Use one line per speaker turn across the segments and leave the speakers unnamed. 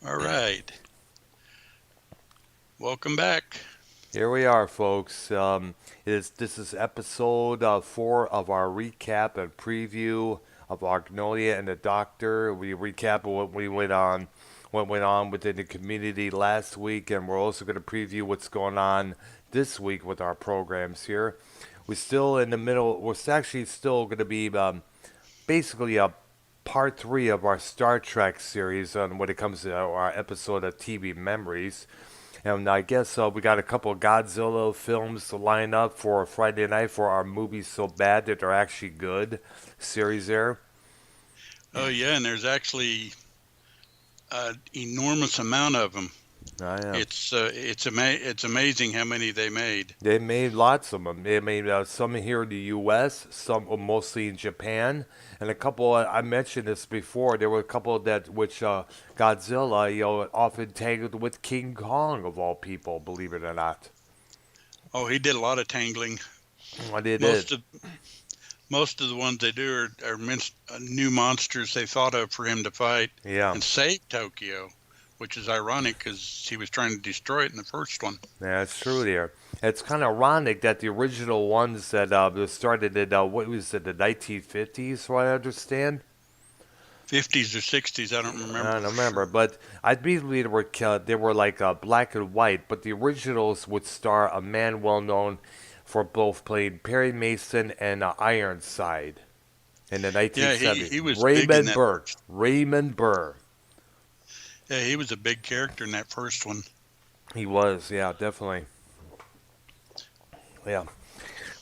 All right. Welcome back.
Here we are, folks. This is episode 4 of our recap and preview of Arknolia and the Doctor. We recap what went on within the community last week, and we're also going to preview what's going on this week with our programs here. We're still in the middle. We're actually still going to be basically a part 3 of our Star Trek series on when it comes to our episode of TV Memories. And I guess we got a couple of Godzilla films to line up for Friday night for our movies so bad that they're actually good series there.
Oh yeah, and there's actually an enormous amount of them.
I am.
It's amazing how many they made.
They made lots of them. They made some here in the U.S., some mostly in Japan, and a couple. I mentioned this before. There were a couple that which Godzilla, often tangled with King Kong of all people. Believe it or not,
Oh, he did a lot of tangling.
what they did.
Most of most of the ones they do are new monsters they thought of for him to fight
Yeah.
and save Tokyo, which is ironic because he was trying to destroy it in the first one.
Yeah, it's true there. It's kind of ironic that the original ones that started in, what was it, the 1950s, so I understand?
50s or 60s, I don't
I
remember
don't
for
remember,
sure.
but I believe they were like black and white, but the originals would star a man well known for both playing Perry Mason and Ironside in the
Yeah, he
1970s.
he was big in
Raymond
that
Burr.
first.
Raymond Burr.
Yeah, he was a big character in that first one.
He was, yeah, definitely. Yeah.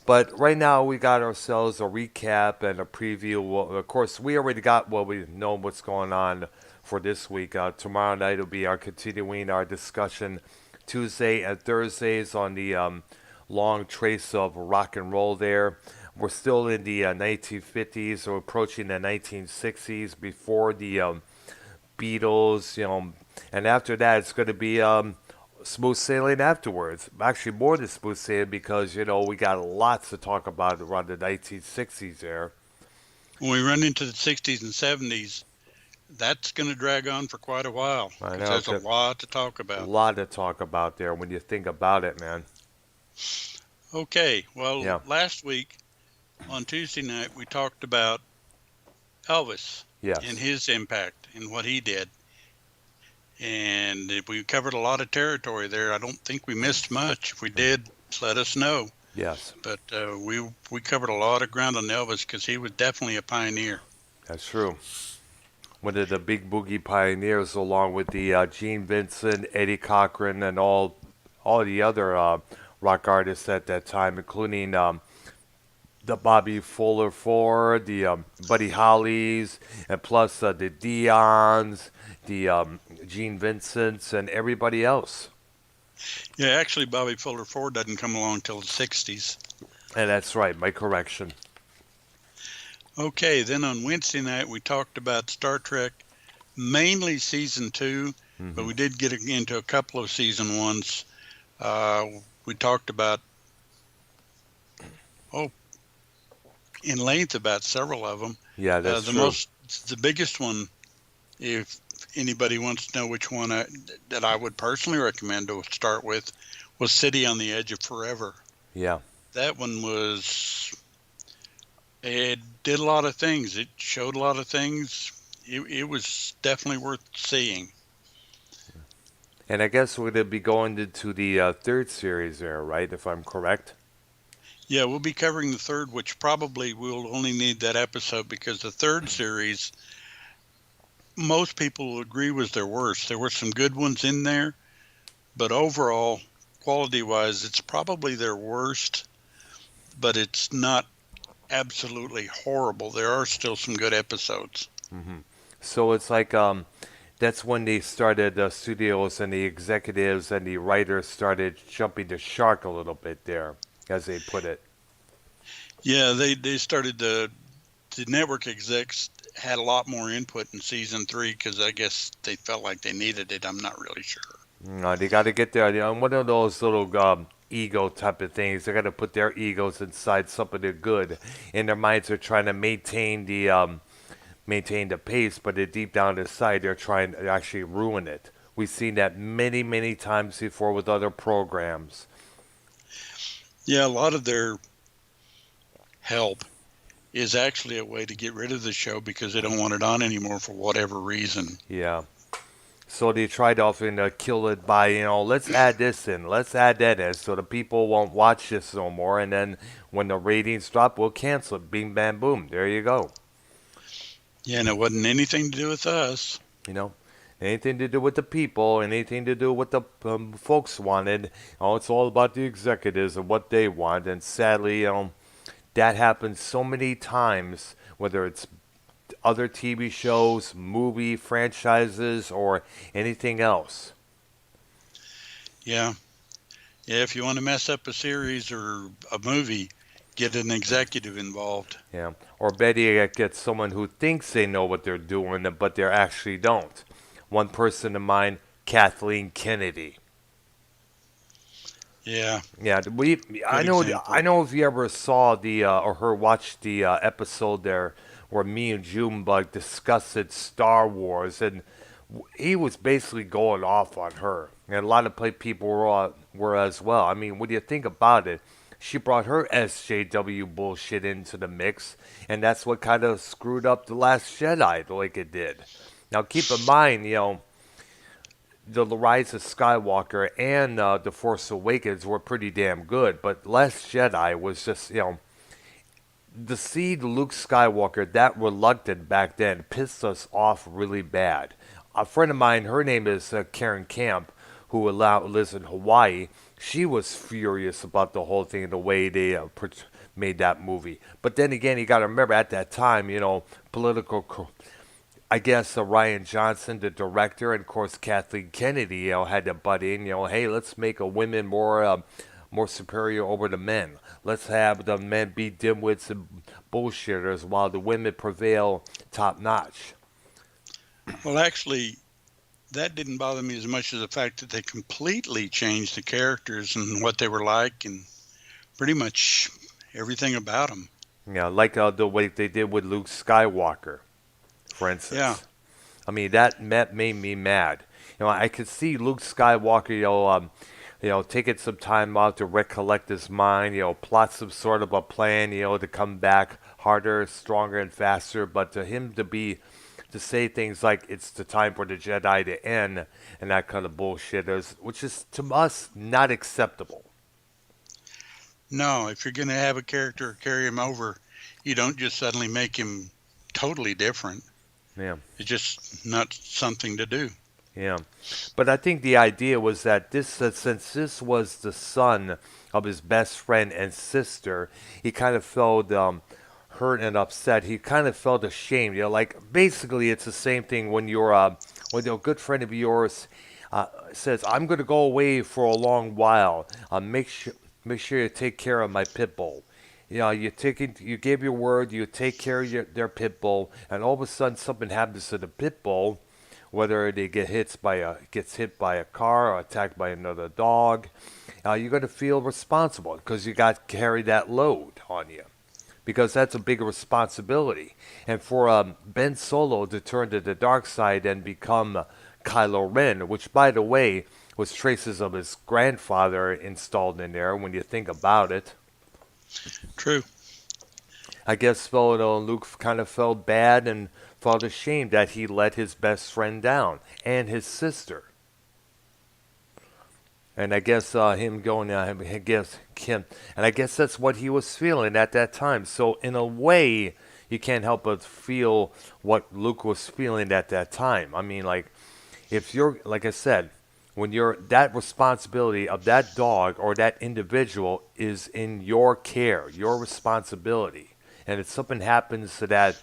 But right now we got ourselves a recap and a preview. Well, of course, we already got what we know what's going on for this week. Tomorrow night will be our continuing our discussion. Tuesday and Thursdays on the long trace of rock and roll. There, we're still in the 1950s or approaching the 1960s before the Beatles. And after that, it's going to be smooth sailing afterwards. Actually, more than smooth sailing because we got lots to talk about around the 1960s there.
When we run into the 60s and 70s, that's going to drag on for quite a while
I
because
know,
there's a
got
lot to talk
a
about.
lot to talk about there when you think about it, man.
Okay, well,
Yeah.
last week on Tuesday night, we talked about Elvis and
Yes.
his impact and what he did. And we covered a lot of territory there. I don't think we missed much. If we
Mhm.
did, let us know.
Yes,
But we covered a lot of ground on Elvis because he was definitely a pioneer.
that's true. One of the big boogie pioneers, along with the Gene Vincent, Eddie Cochran, and all the other rock artists at that time, including the Bobby Fuller Ford, the Buddy Hollies, and plus the Dions, the Gene Vincents, and everybody else.
Yeah, actually, Bobby Fuller Ford doesn't come along till the 60s.
And that's right, my correction.
Okay, then on Wednesday night, we talked about Star Trek, mainly season two, but
Hmm.
we did get into a couple of season ones. Uh, we talked about, oh, in length about several of them.
Yeah, that's
The
true.
most, the biggest one, if anybody wants to know which one that I would personally recommend to start with, was City on the Edge of Forever.
Yeah.
That one was, it did a lot of things. It showed a lot of things. It was definitely worth seeing.
And I guess we're going to be going into the third series there, right? If I'm correct.
Yeah, we'll be covering the third, which probably we'll only need that episode because the third series, most people will agree was their worst. There were some good ones in there, but overall, quality wise, it's probably their worst, but it's not absolutely horrible. There are still some good episodes.
Hmm. So it's like that's when they started the studios and the executives and the writers started jumping the shark a little bit there, as they put it.
Yeah, they started the network execs had a lot more input in season three because I guess they felt like they needed it. I'm not really sure.
They got to get there. One of those little ego type of things. They got to put their egos inside something they're good. In their minds, they're trying to maintain the pace, but deep down inside, they're trying to actually ruin it. We've seen that many, many times before with other programs.
Yeah, a lot of their help is actually a way to get rid of the show because they don't want it on anymore for whatever reason.
Yeah. So they tried often to kill it by, let's add this in, let's add that in, so the people won't watch this no more. And then when the ratings drop, we'll cancel it. Bing, bam, boom. There you go.
Yeah, and it wasn't anything to do with us.
You know, anything to do with the people, anything to do with the folks wanted. Oh, it's all about the executives and what they want. And sadly, that happens so many times, whether it's other TV shows, movie franchises, or anything else.
Yeah. Yeah, if you want to mess up a series or a movie, get an executive involved.
Yeah. Or better yet, get someone who thinks they know what they're doing, but they actually don't. One person in mind, Kathleen Kennedy.
Yeah,
Yeah, we.
good
I
example.
know if you ever saw the or her watched the episode there where me and Junebug discussed Star Wars, and he was basically going off on her, and a lot of people were as well. I mean, when you think about it, she brought her SJW bullshit into the mix, and that's what kind of screwed up the Last Jedi like it did. Now, keep in mind, the Rise of Skywalker and The Force Awakens were pretty damn good, but Last Jedi was just, to see Luke Skywalker that reluctant back then pissed us off really bad. A friend of mine, her name is Karen Camp, who lives in Hawaii. She was furious about the whole thing, the way they made that movie. But then again, you got to remember at that time, political. I guess Ryan Johnson, the director, and of course Kathleen Kennedy, had to butt in. Hey, let's make a women more superior over the men. Let's have the men be dimwits and bullshitters while the women prevail top notch.
Well, actually, that didn't bother me as much as the fact that they completely changed the characters and what they were like and pretty much everything about them.
Yeah, like the way they did with Luke Skywalker, for
Yeah.
instance. I mean, that made me mad. I could see Luke Skywalker, taking some time out to recollect his mind, plot some sort of a plan, to come back harder, stronger, and faster. But to him to say things like it's the time for the Jedi to end and that kind of bullshit which is to us not acceptable.
No, if you're going to have a character carry him over, you don't just suddenly make him totally different.
Yeah.
It's just not something to do.
Yeah, but I think the idea was that since this was the son of his best friend and sister, he kind of felt hurt and upset. He kind of felt ashamed. Like basically, it's the same thing when a good friend of yours says, "I'm going to go away for a long while. Make sure you take care of my pit bull." You gave your word, you take care of their pit bull, and all of a sudden something happens to the pit bull, whether they gets hit by a car or attacked by another dog, you're going to feel responsible because you got to carry that load on you because that's a big responsibility. And for Ben Solo to turn to the dark side and become Kylo Ren, which by the way was traces of his grandfather installed in there when you think about it.
True.
I guess Luke kind of felt bad and felt ashamed that he let his best friend down and his sister. And I guess him going, I guess Kim, and I guess that's what he was feeling at that time. So in a way, you can't help but feel what Luke was feeling at that time. I mean, like if you're, like I said, when you're that responsibility of that dog or that individual is in your care, your responsibility, and if something happens to that,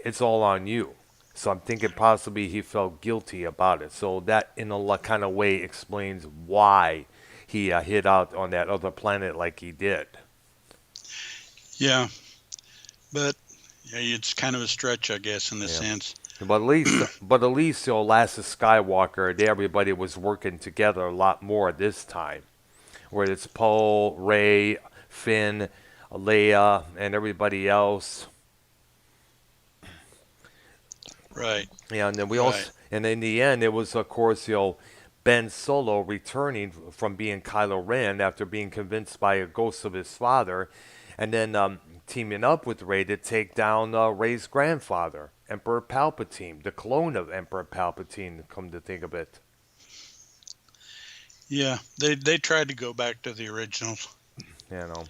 it's all on you. So I'm thinking possibly he felt guilty about it. So that, in a kind of way, explains why he hid out on that other planet like he did.
Yeah, but yeah, it's kind of a stretch, I guess, in a
Yeah.
sense.
But at least, Last of Skywalker, everybody was working together a lot more this time. Where it's Poe, Ray, Finn, Leia, and everybody else.
Right.
Yeah, and then we
Right.
also, and in the end, it was of course Ben Solo returning from being Kylo Ren after being convinced by a ghost of his father, and then teaming up with Rey to take down Rey's grandfather, Emperor Palpatine, the clone of Emperor Palpatine. Come to think of it,
Yeah. They tried to go back to the originals.
you know.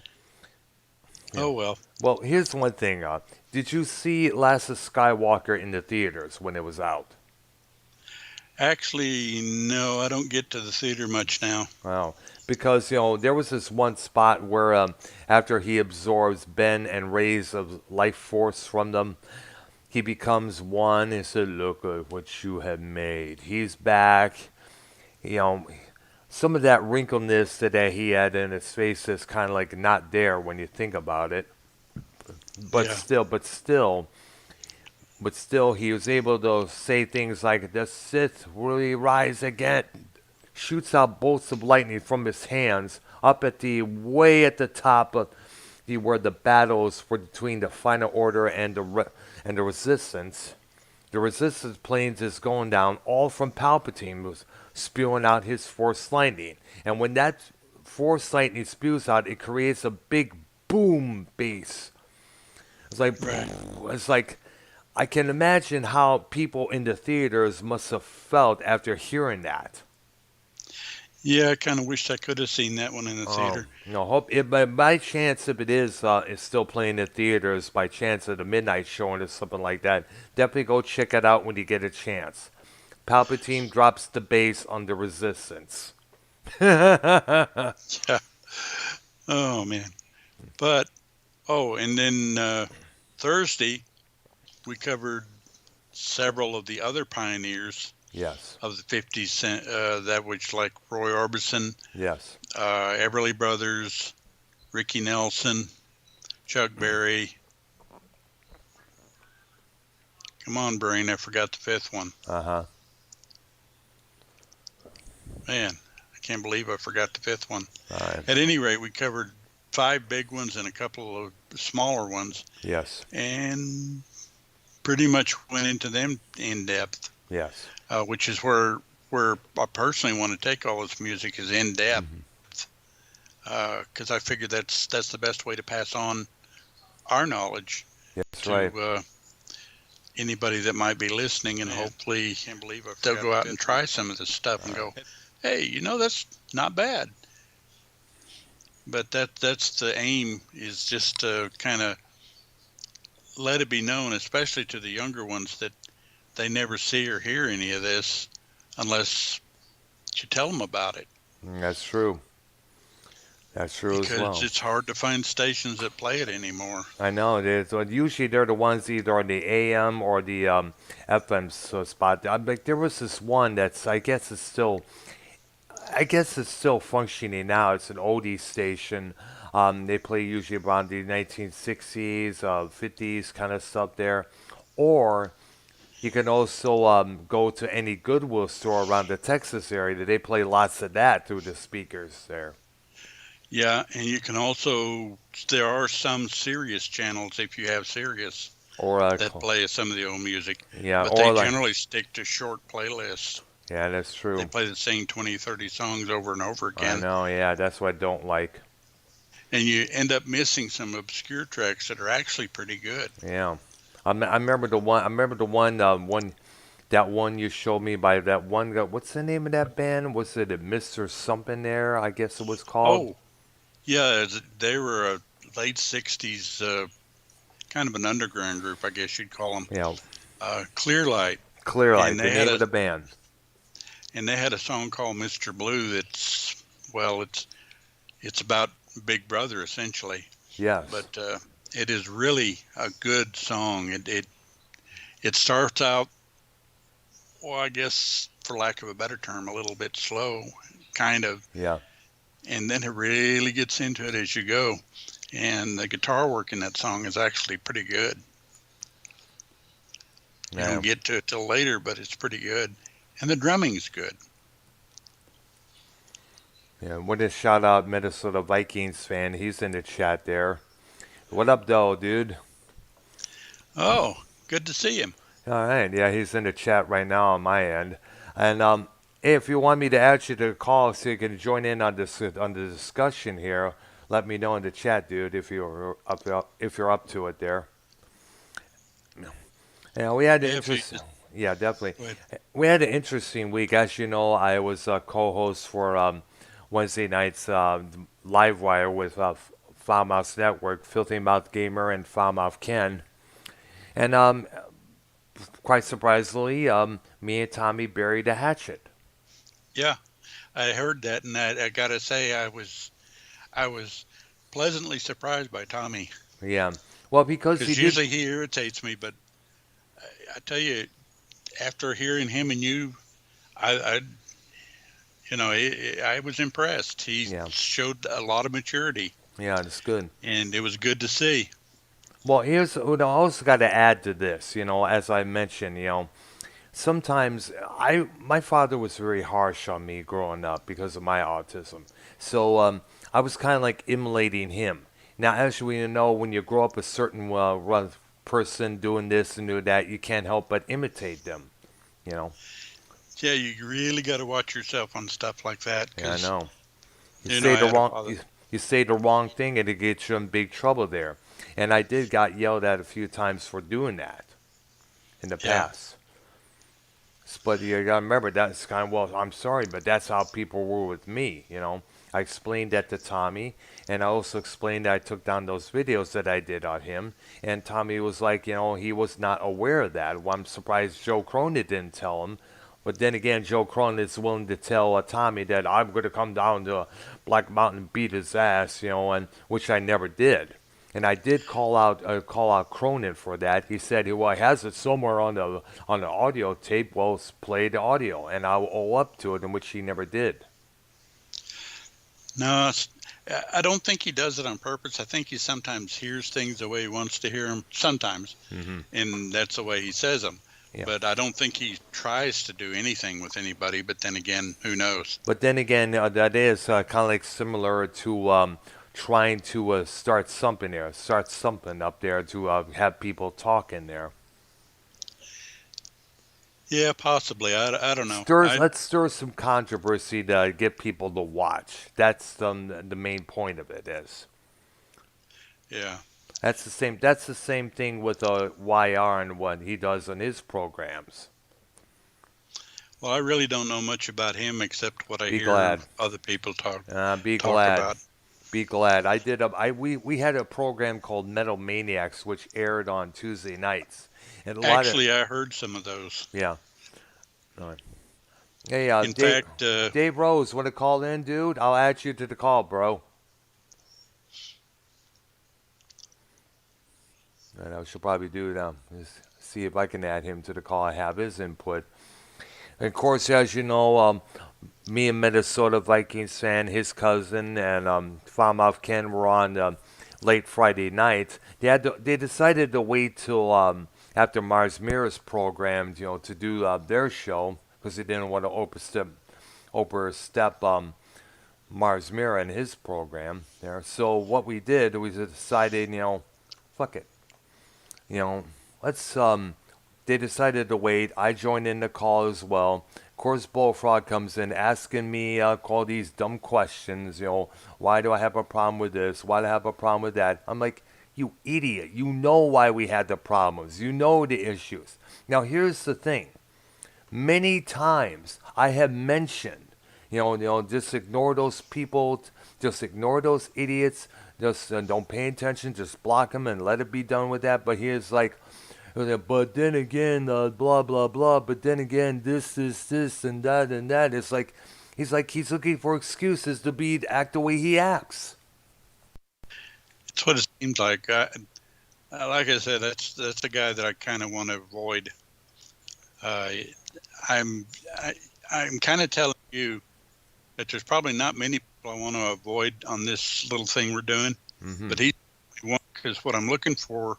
Yeah.
Oh well.
Well, here's one thing. Did you see Last of Skywalker in the theaters when it was out?
Actually, no, I don't get to the theater much now.
Wow. Because, there was this one spot where after he absorbs Ben and Rey's of life force from them, he becomes one and said, "Look at what you have made." He's back. You know, some of that wrinkleness that he had in his face is kind of like not there when you think about it. But
Yeah.
still, but still, he was able to say things like, "The Sith will rise again." Shoots out bolts of lightning from his hands up at the way at the top of the where the battles were between the Final Order and the Resistance. The Resistance planes is going down, all from Palpatine was spewing out his Force lightning, and when that Force lightning spews out, it creates a big boom bass. It's like
Right.
it's like I can imagine how people in the theaters must have felt after hearing that.
Yeah, I kind of wished I could have seen that one in the theater.
No, hope it by chance if it is still playing in theaters by chance at a midnight showing or something like that. Definitely go check it out when you get a chance. Palpatine drops the base on the Resistance. Yeah.
Yeah. Oh man. But and then Thursday we covered several of the other pioneers
Yes.
of the 50s, that which like Roy Orbison,
Yes.
Everly Brothers, Ricky Nelson, Chuck Berry. Come on, brain, I forgot the fifth one.
Uh huh.
Man, I can't believe I forgot the fifth one.
All right.
At any rate, we covered five big ones and a couple of smaller ones,
Yes.
and pretty much went into them in depth,
Yes.
which is where I personally want to take all this music is in depth,
Hmm.
because I figure that's the best way to pass on our knowledge
That's right.
to anybody that might be listening, and
Man,
hopefully
can't believe I
they'll
forgot
go
the
out and
fifth one.
try some of this stuff and
All right.
go, hey, that's not bad. But that's the aim, is just to kind of let it be known, especially to the younger ones, that they never see or hear any of this unless you tell them about it,
That's true. That's true as
because
well.
it's hard to find stations that play it anymore.
I know it is. Well, usually they're the ones either on the AM or the FM spot. Like there was this one that's I guess it's still functioning now. It's an oldie station. They play usually around the 1960s, 50s kind of stuff there, or you can also go to any Goodwill store around the Texas area. They play lots of that through the speakers there.
Yeah, and you can also, there are some Sirius channels, if you have Sirius,
Or
that play some of the old music,
yeah,
but they
or like
generally stick to short playlists.
yeah, that's
They
true.
play the same 20, 30 songs over and over
I
again,
know. Yeah, that's what I don't like.
and you end up missing some obscure tracks that are actually pretty good.
Yeah, I remember the one. I remember the one that one you showed me by that one guy. What's the name of that band? Was it a Mister Something there? I guess it was called.
Oh, yeah, they were a late 60s, kind of an underground group, I guess you'd call them,
Yeah,
Clear Light,
Clearlight,
and
the
they had
name of
a
the band.
song called Mr. Blue that's, well, it's about Big Brother essentially,
Yes.
but it is really a good song. It starts out, well, I guess for lack of a better term, a little bit slow, kind of,
Yeah.
and then it really gets into it as you go. And the guitar work in that song is actually pretty good. You don't
Yeah.
get to it till later, but it's pretty good. And the drumming's good.
Yeah. Want to shout out Minnesota Vikings fan. He's in the chat there. What up, though, dude?
Oh, good to see him.
All right. Yeah, he's in the chat right now on my end. And if you want me to add you to the call so you can join in on the discussion here, let me know in the chat, dude, if you're up to it there. Yeah, we had an
Yeah, if you
interest.
just
Yeah, definitely.
go ahead.
We had an interesting week. As you know, I was a co-host for Wednesday night's Livewire with Foulmouth Network, Filthy Mouth Gamer, and Foulmouth Ken. And quite surprisingly, me and Tommy buried a hatchet.
Yeah, I heard that, and I gotta say, I was pleasantly surprised by Tommy
Yeah. Well, because he
because
did.
usually he irritates me, but I tell you, after hearing him and you, I I was impressed. He
Yeah.
showed a lot of maturity,
Yeah, that's good.
and it was good to see.
Well, here's what I also got to add to this. As I mentioned, sometimes my father was very harsh on me growing up because of my autism. So I was kind of like emulating him. Now, as we know, when you grow up a certain person doing this and doing that, you can't help but imitate them. You know.
Yeah, you really got to watch yourself on stuff like that
Yeah, I
because
know. You
you know
say
I
the
had a
wrong
father.
you say the wrong thing and it gets you in big trouble there. And I did got yelled at a few times for doing that in the
Yeah,
past. But you gotta remember that's kind of, well, I'm sorry, but that's how people were with me. I explained that to Tommy, and I also explained that I took down those videos that I did on him, and Tommy was like, he was not aware of that. Well, I'm surprised Joe Cronin didn't tell him. But then again, Joe Cronin is willing to tell Tommy that I'm going to come down to Black Mountain and beat his ass, and which I never did. And I did call out Cronin for that. He said, "Well, he has it somewhere on the audio tape. Well, play the audio, and I'll owe up to it," in which he never did.
no, I don't think he does it on purpose. I think he sometimes hears things the way he wants to hear them. Sometimes,
Hmm.
and that's the way he says them.
Yeah.
But I don't think he tries to do anything with anybody. But then again, who knows?
But then again, that is kind of like similar to trying to start something up there to have people talk in there.
Yeah, possibly. I don't know.
Let's stir some controversy to get people to watch. That's the main point of it is.
Yeah.
That's the same thing with YR and what he does on his programs.
Well, I really don't know much about him except what I
Be
hear
glad.
other people
Be
talk
glad.
about.
Be glad. I did. We had a program called Metal Maniacs, which aired on Tuesday nights, and a lot of
Actually, I heard some of those.
yeah. Uh, Hey,
In fact,
Dave Rose, want to call in, dude? I'll add you to the call, bro. And I should probably do it. Just see if I can add him to the call. I have his input. And of course, as you know, me and Minnesota Vikings fan, his cousin, and Falmouth Ken were on late Friday night. They decided to wait till after Mars Mirror's program, to do their show because they didn't want to overstep Mars Mirror and his program there. So what we did, we decided, fuck it, you know, let's they decided to wait. I joined in the call as well. Of course, Bullfrog comes in asking me all these dumb questions. Why do I have a problem with this? Why do I have a problem with that? I'm like, you idiot. You know why we had the problems. You know the issues. Now, here's the thing. Many times I have mentioned, just ignore those people. Just ignore those idiots. Just don't pay attention. Just block them and let it be done with that. But here's like, but then again, blah blah blah. But then again, this is this and that and that. It's like he's looking for excuses to act the way he acts.
it's what it seems like. Like I said, that's the guy that I kind of want to avoid. Uh, I'm I, I'm kind of telling you that there's probably not many people I want to avoid on this little thing we're doing,
Hmm.
but he's one because what I'm looking for,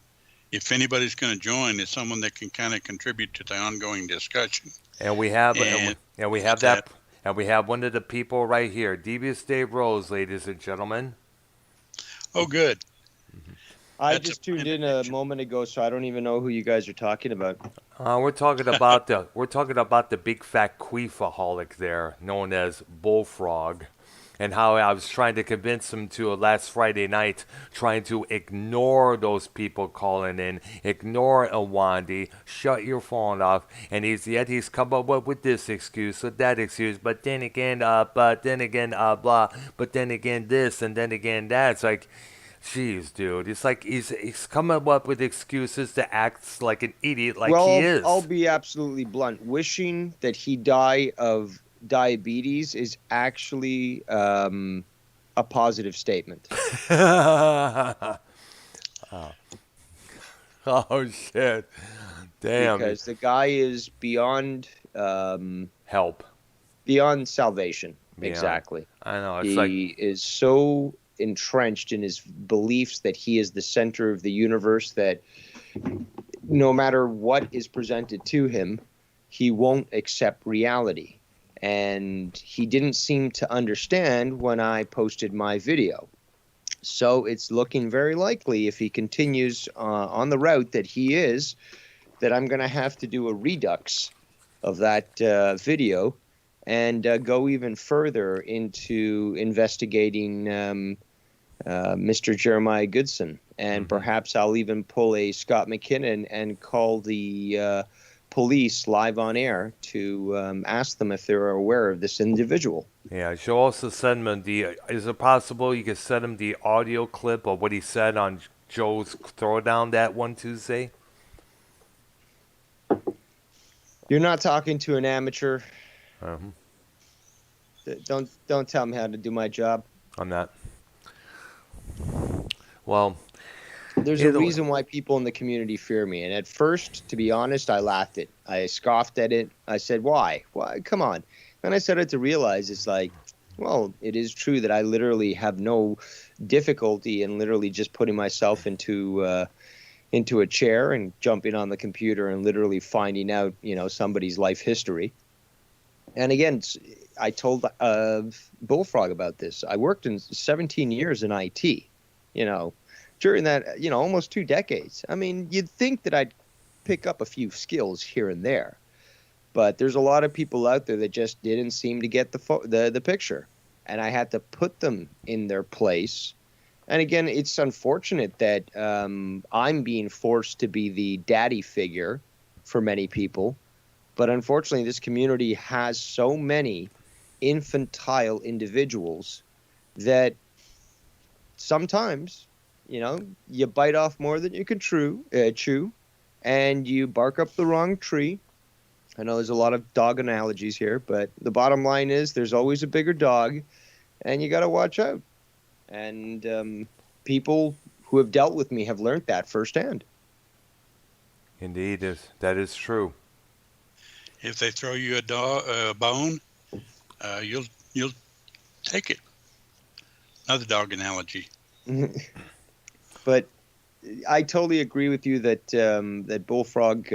if anybody's going to join, is someone that can kind of contribute to the ongoing discussion.
And we have
And
and we
with
have
that,
that and we have one of the people right here, Devious Dave Rose, ladies and gentlemen.
oh, good.
I
That's a
just tuned
planned
in a
addiction.
moment ago, so I don't even know who you guys are talking about.
We're talking about the big fat queefaholic there, known as Bullfrog, and how I was trying to convince him to last Friday night, trying to ignore those people calling in, ignore Awandi, shut your phone off, and he's come up with this excuse or that excuse, but then again, blah, but then again this, and then again that. It's like, jeez, dude. It's like he's coming up with excuses to act like an idiot, like
Well,
he
I'll
is.
be absolutely blunt. Wishing that he die of diabetes is actually a positive statement
oh, oh shit! Damn.
because the guy is um,
Help.
beyond salvation.
Beyond.
Exactly.
I know. It's like,
He is so entrenched in his beliefs that he is the center of the universe that no matter what is presented to him, he won't accept reality. And he didn't seem to understand when I posted my video. So it's looking very likely if he continues on the route that he is, that I'm going to have to do a redux of that video and go even further into investigating Mr. Jeremiah Goodson. And
hmm
perhaps I'll even pull a Scott McKinnon and call the police live on air to ask them if they're aware of this individual.
yeah. You should also send him the. Is it possible you could send him the audio clip of what he said on Joe's Throwdown that one Tuesday?
You're not talking to an amateur.
Um,
Don't tell me how to do my job.
on that. Well,
There's a
either way.
reason why people in the community fear me. And at first, to be honest, I laughed it. I scoffed at it. I said, why? Why? Come on. Then I started to realize it's like, well, it is true that I literally have no difficulty in literally just putting myself into a chair and jumping on the computer and literally finding out, somebody's life history. And again, I told Bullfrog about this. I worked in 17 years in IT, you know, during that, almost 2 decades. I mean, you'd think that I'd pick up a few skills here and there, but there's a lot of people out there that just didn't seem to get the picture, and I had to put them in their place. And again, it's unfortunate that I'm being forced to be the daddy figure for many people, but unfortunately, this community has so many infantile individuals that sometimes, you bite off more than you can chew, and you bark up the wrong tree. I know there's a lot of dog analogies here, but the bottom line is there's always a bigger dog, and you got to watch out. And people who have dealt with me have learned that firsthand.
Indeed, that is true.
If they throw you a bone, you'll take it. Another dog analogy.
But I totally agree with you that that Bullfrog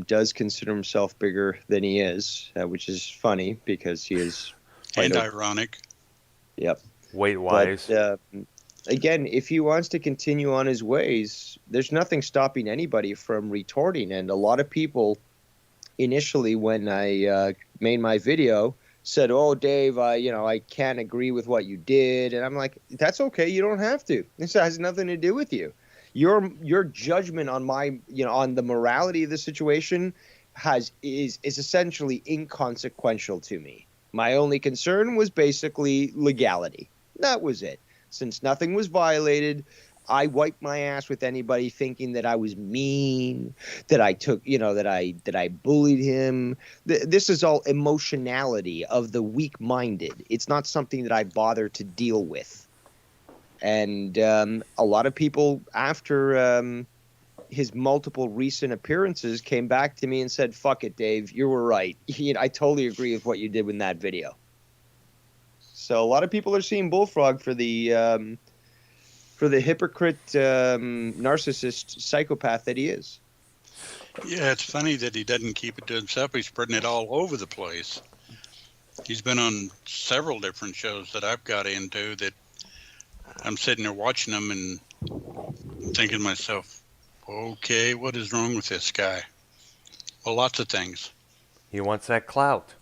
does consider himself bigger than he is, which is funny because he is quite
And ironic.
Yep.
Weight
But
wise.
again, if he wants to continue on his ways, there's nothing stopping anybody from retorting. And a lot of people initially, when I made my video, said, "Oh, Dave, I can't agree with what you did," and I'm like, "That's okay. You don't have to. This has nothing to do with you. Your judgment on on the morality of the situation is essentially inconsequential to me. My only concern was basically legality. That was it. Since nothing was violated, I wiped my ass with anybody thinking that I was mean, that I took, that I bullied him. This is all emotionality of the weak-minded. It's not something that I bother to deal with. And a lot of people after his multiple recent appearances came back to me and said, "Fuck it, Dave, you were right. I totally agree with what you did in that video." So a lot of people are seeing Bullfrog for the hypocrite, narcissist, psychopath that he is.
Yeah, it's funny that he doesn't keep it to himself. He's spreading it all over the place. He's been on several different shows that I've got into that I'm sitting there watching them, and thinking to myself, okay, what is wrong with this guy? Well, lots of things.
He wants that clout.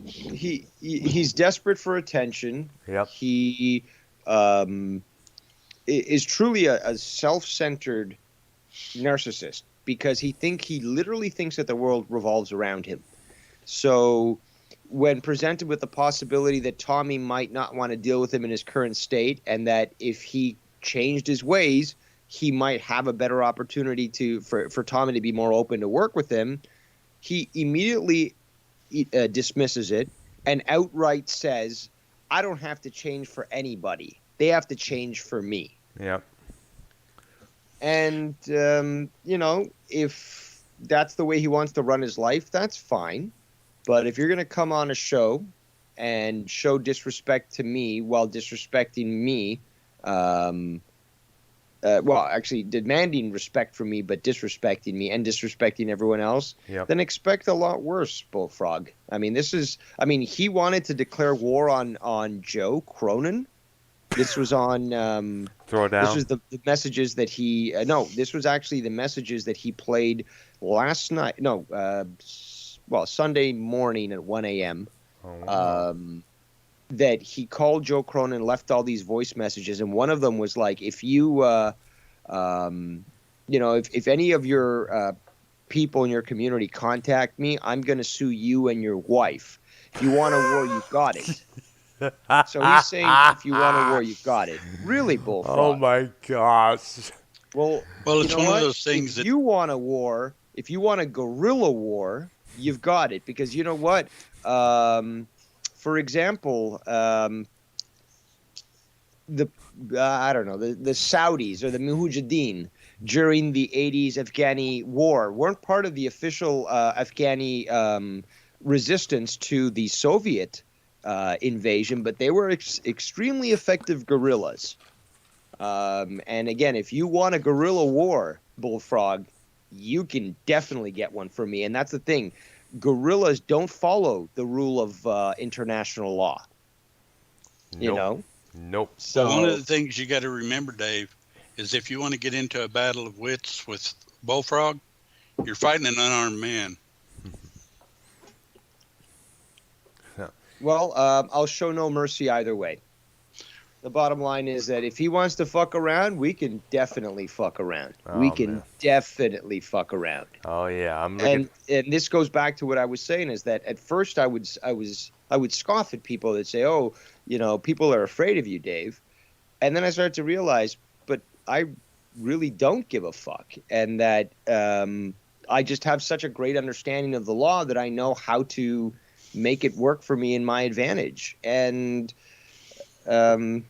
He's desperate for attention.
Yep.
He is truly a self-centered narcissist because he literally thinks that the world revolves around him. So when presented with the possibility that Tommy might not want to deal with him in his current state, and that if he changed his ways, he might have a better opportunity for Tommy to be more open to work with him, he immediately dismisses it and outright says, I don't have to change for anybody. They have to change for me.
Yep.
And, if that's the way he wants to run his life, that's fine. But if you're going to come on a show and show disrespect to me while disrespecting me, actually demanding respect from me, but disrespecting me and disrespecting everyone else,
Yep.
then expect a lot worse, Bullfrog. I mean, he wanted to declare war on Joe Cronin. This was on
Throwdown.
This was the messages that he this was actually the messages that he played last night. Sunday morning at 1 a.m.
Oh, wow.
That he called Joe Cronin and left all these voice messages, and one of them was like, if you if any of your people in your community contact me, I'm going to sue you and your wife. If you want a war, you got it. So he's saying, if you want a war, you got it. Really, Bullfrog.
Oh my gosh.
Well,
it's
you know
one of
what?
those things
If you want a war, if you want a guerrilla war, you've got it. Because you know what? For example, the Saudis or the Mujahideen during the 80s Afghani war weren't part of the official Afghani resistance to the Soviet invasion, but they were extremely effective guerrillas. And again, if you want a guerrilla war, Bullfrog, you can definitely get one from me. And that's the thing. Guerrillas don't follow the rule of international law. You know?
Nope.
So
one of the things you got to remember, Dave, is if you want to get into a battle of wits with Bullfrog, you're fighting an unarmed man.
Well, I'll show no mercy either way. The bottom line is that if he wants to fuck around, we can definitely fuck around.
Oh, man.
Definitely fuck around.
Oh yeah, I'm looking.
And this goes back to what I was saying, is that at first I would scoff at people that say, "Oh, people are afraid of you, Dave," and then I started to realize, but I really don't give a fuck, and that I just have such a great understanding of the law that I know how to make it work for me in my advantage. And I'm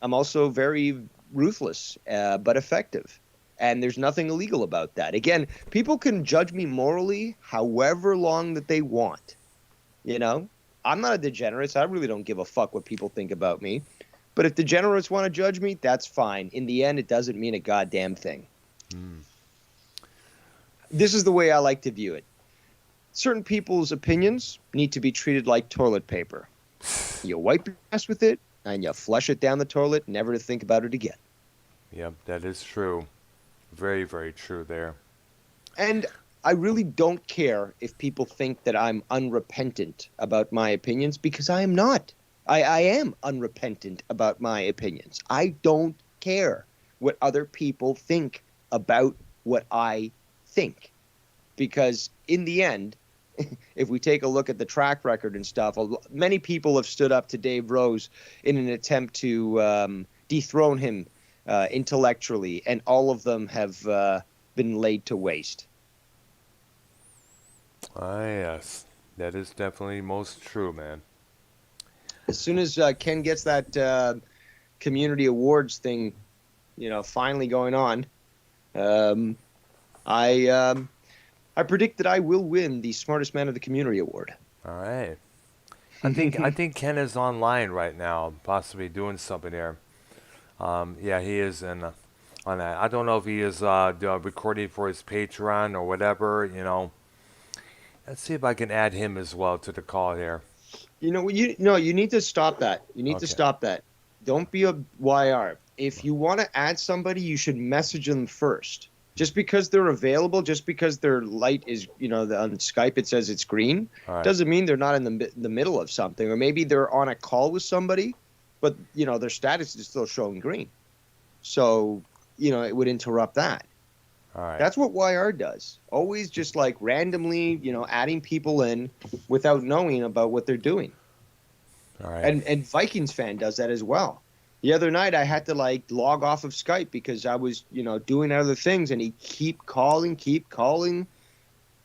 also very ruthless, but effective. And there's nothing illegal about that. Again, people can judge me morally however long that they want. I'm not a degenerate. So I really don't give a fuck what people think about me. But if degenerates want to judge me, that's fine. In the end, it doesn't mean a goddamn thing. This is the way I like to view it. Certain people's opinions need to be treated like toilet paper. You wipe your ass with it, and you flush it down the toilet, never to think about it again.
Yep, that is true. Very, very true there.
And I really don't care if people think that I'm unrepentant about my opinions, because I am not. I am unrepentant about my opinions. I don't care what other people think about what I think. Because in the end, if we take a look at the track record and stuff, many people have stood up to Dave Rose in an attempt to dethrone him intellectually, and all of them have been laid to waste.
Ah, yes. That is definitely most true, man.
As soon as Ken gets that community awards thing, finally going on, I predict that I will win the Smartest Man of the Community award.
All right. I think Ken is online right now, possibly doing something there. Yeah, he is on that. I don't know if he is recording for his Patreon or whatever. Let's see if I can add him as well to the call here.
You need to stop that. You need to
Okay.
stop that. Don't be a YR. If you want to add somebody, you should message them first. Just because they're available, just because their light is, on Skype it says it's green,
All right.
doesn't mean they're not in the middle of something. Or maybe they're on a call with somebody, but their status is still showing green. So, it would interrupt that.
All right.
That's what YR does. Always just like randomly, adding people in without knowing about what they're doing.
All right.
And Vikings fan does that as well. The other night I had to like log off of Skype because I was, doing other things, and he keep calling.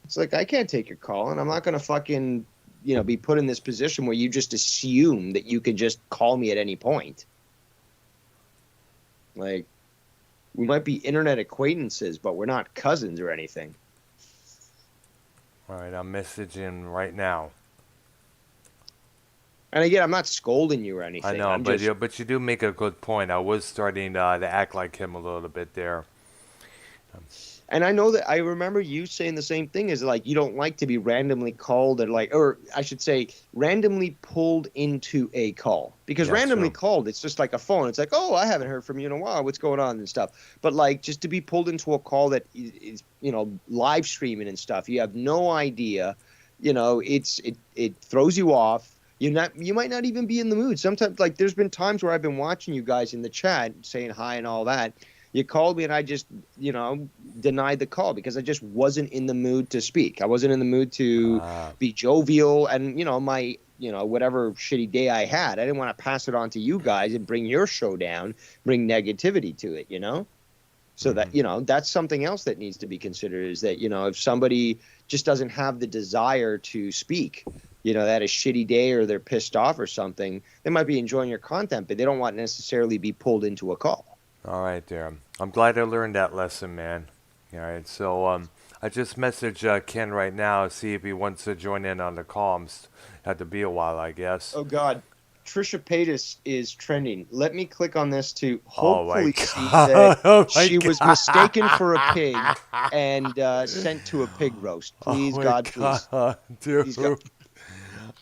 It's like, I can't take your call, and I'm not going to fucking, be put in this position where you just assume that you can just call me at any point. Like, we might be internet acquaintances, but we're not cousins or anything.
All right. I'm messaging right now.
And again, I'm not scolding you or anything.
I know,
I'm
but
just,
but you do make a good point. I was starting to act like him a little bit there.
and I know that I remember you saying the same thing, is like you don't like to be randomly called, or I should say randomly pulled into a call, because
Yeah,
randomly
true.
called, it's just like a phone. It's like, oh, I haven't heard from you in a while. What's going on and stuff. But like, just to be pulled into a call that is live streaming and stuff, you have no idea. It throws you off. You might not even be in the mood. Sometimes, like, there's been times where I've been watching you guys in the chat saying hi and all that. You called me and I just, denied the call because I just wasn't in the mood to speak. I wasn't in the mood to be jovial, and, my, whatever shitty day I had, I didn't want to pass it on to you guys and bring your show down, bring negativity to it, So that, that's something else that needs to be considered, is that, if somebody just doesn't have the desire to speak, they had a shitty day or they're pissed off or something, they might be enjoying your content, but they don't want to necessarily be pulled into a call.
All right, there. I'm glad I learned that lesson, man. All right, so I just messaged Ken right now to see if he wants to join in on the call. Had to be a while, I guess.
Oh, God. Trisha Paytas is trending. Let me click on this to
Oh my
hopefully see
God.
that
Oh my
she was
God.
mistaken for a pig and sent to a pig roast. Please,
Oh my
God, please.
God, dude.
Please, God.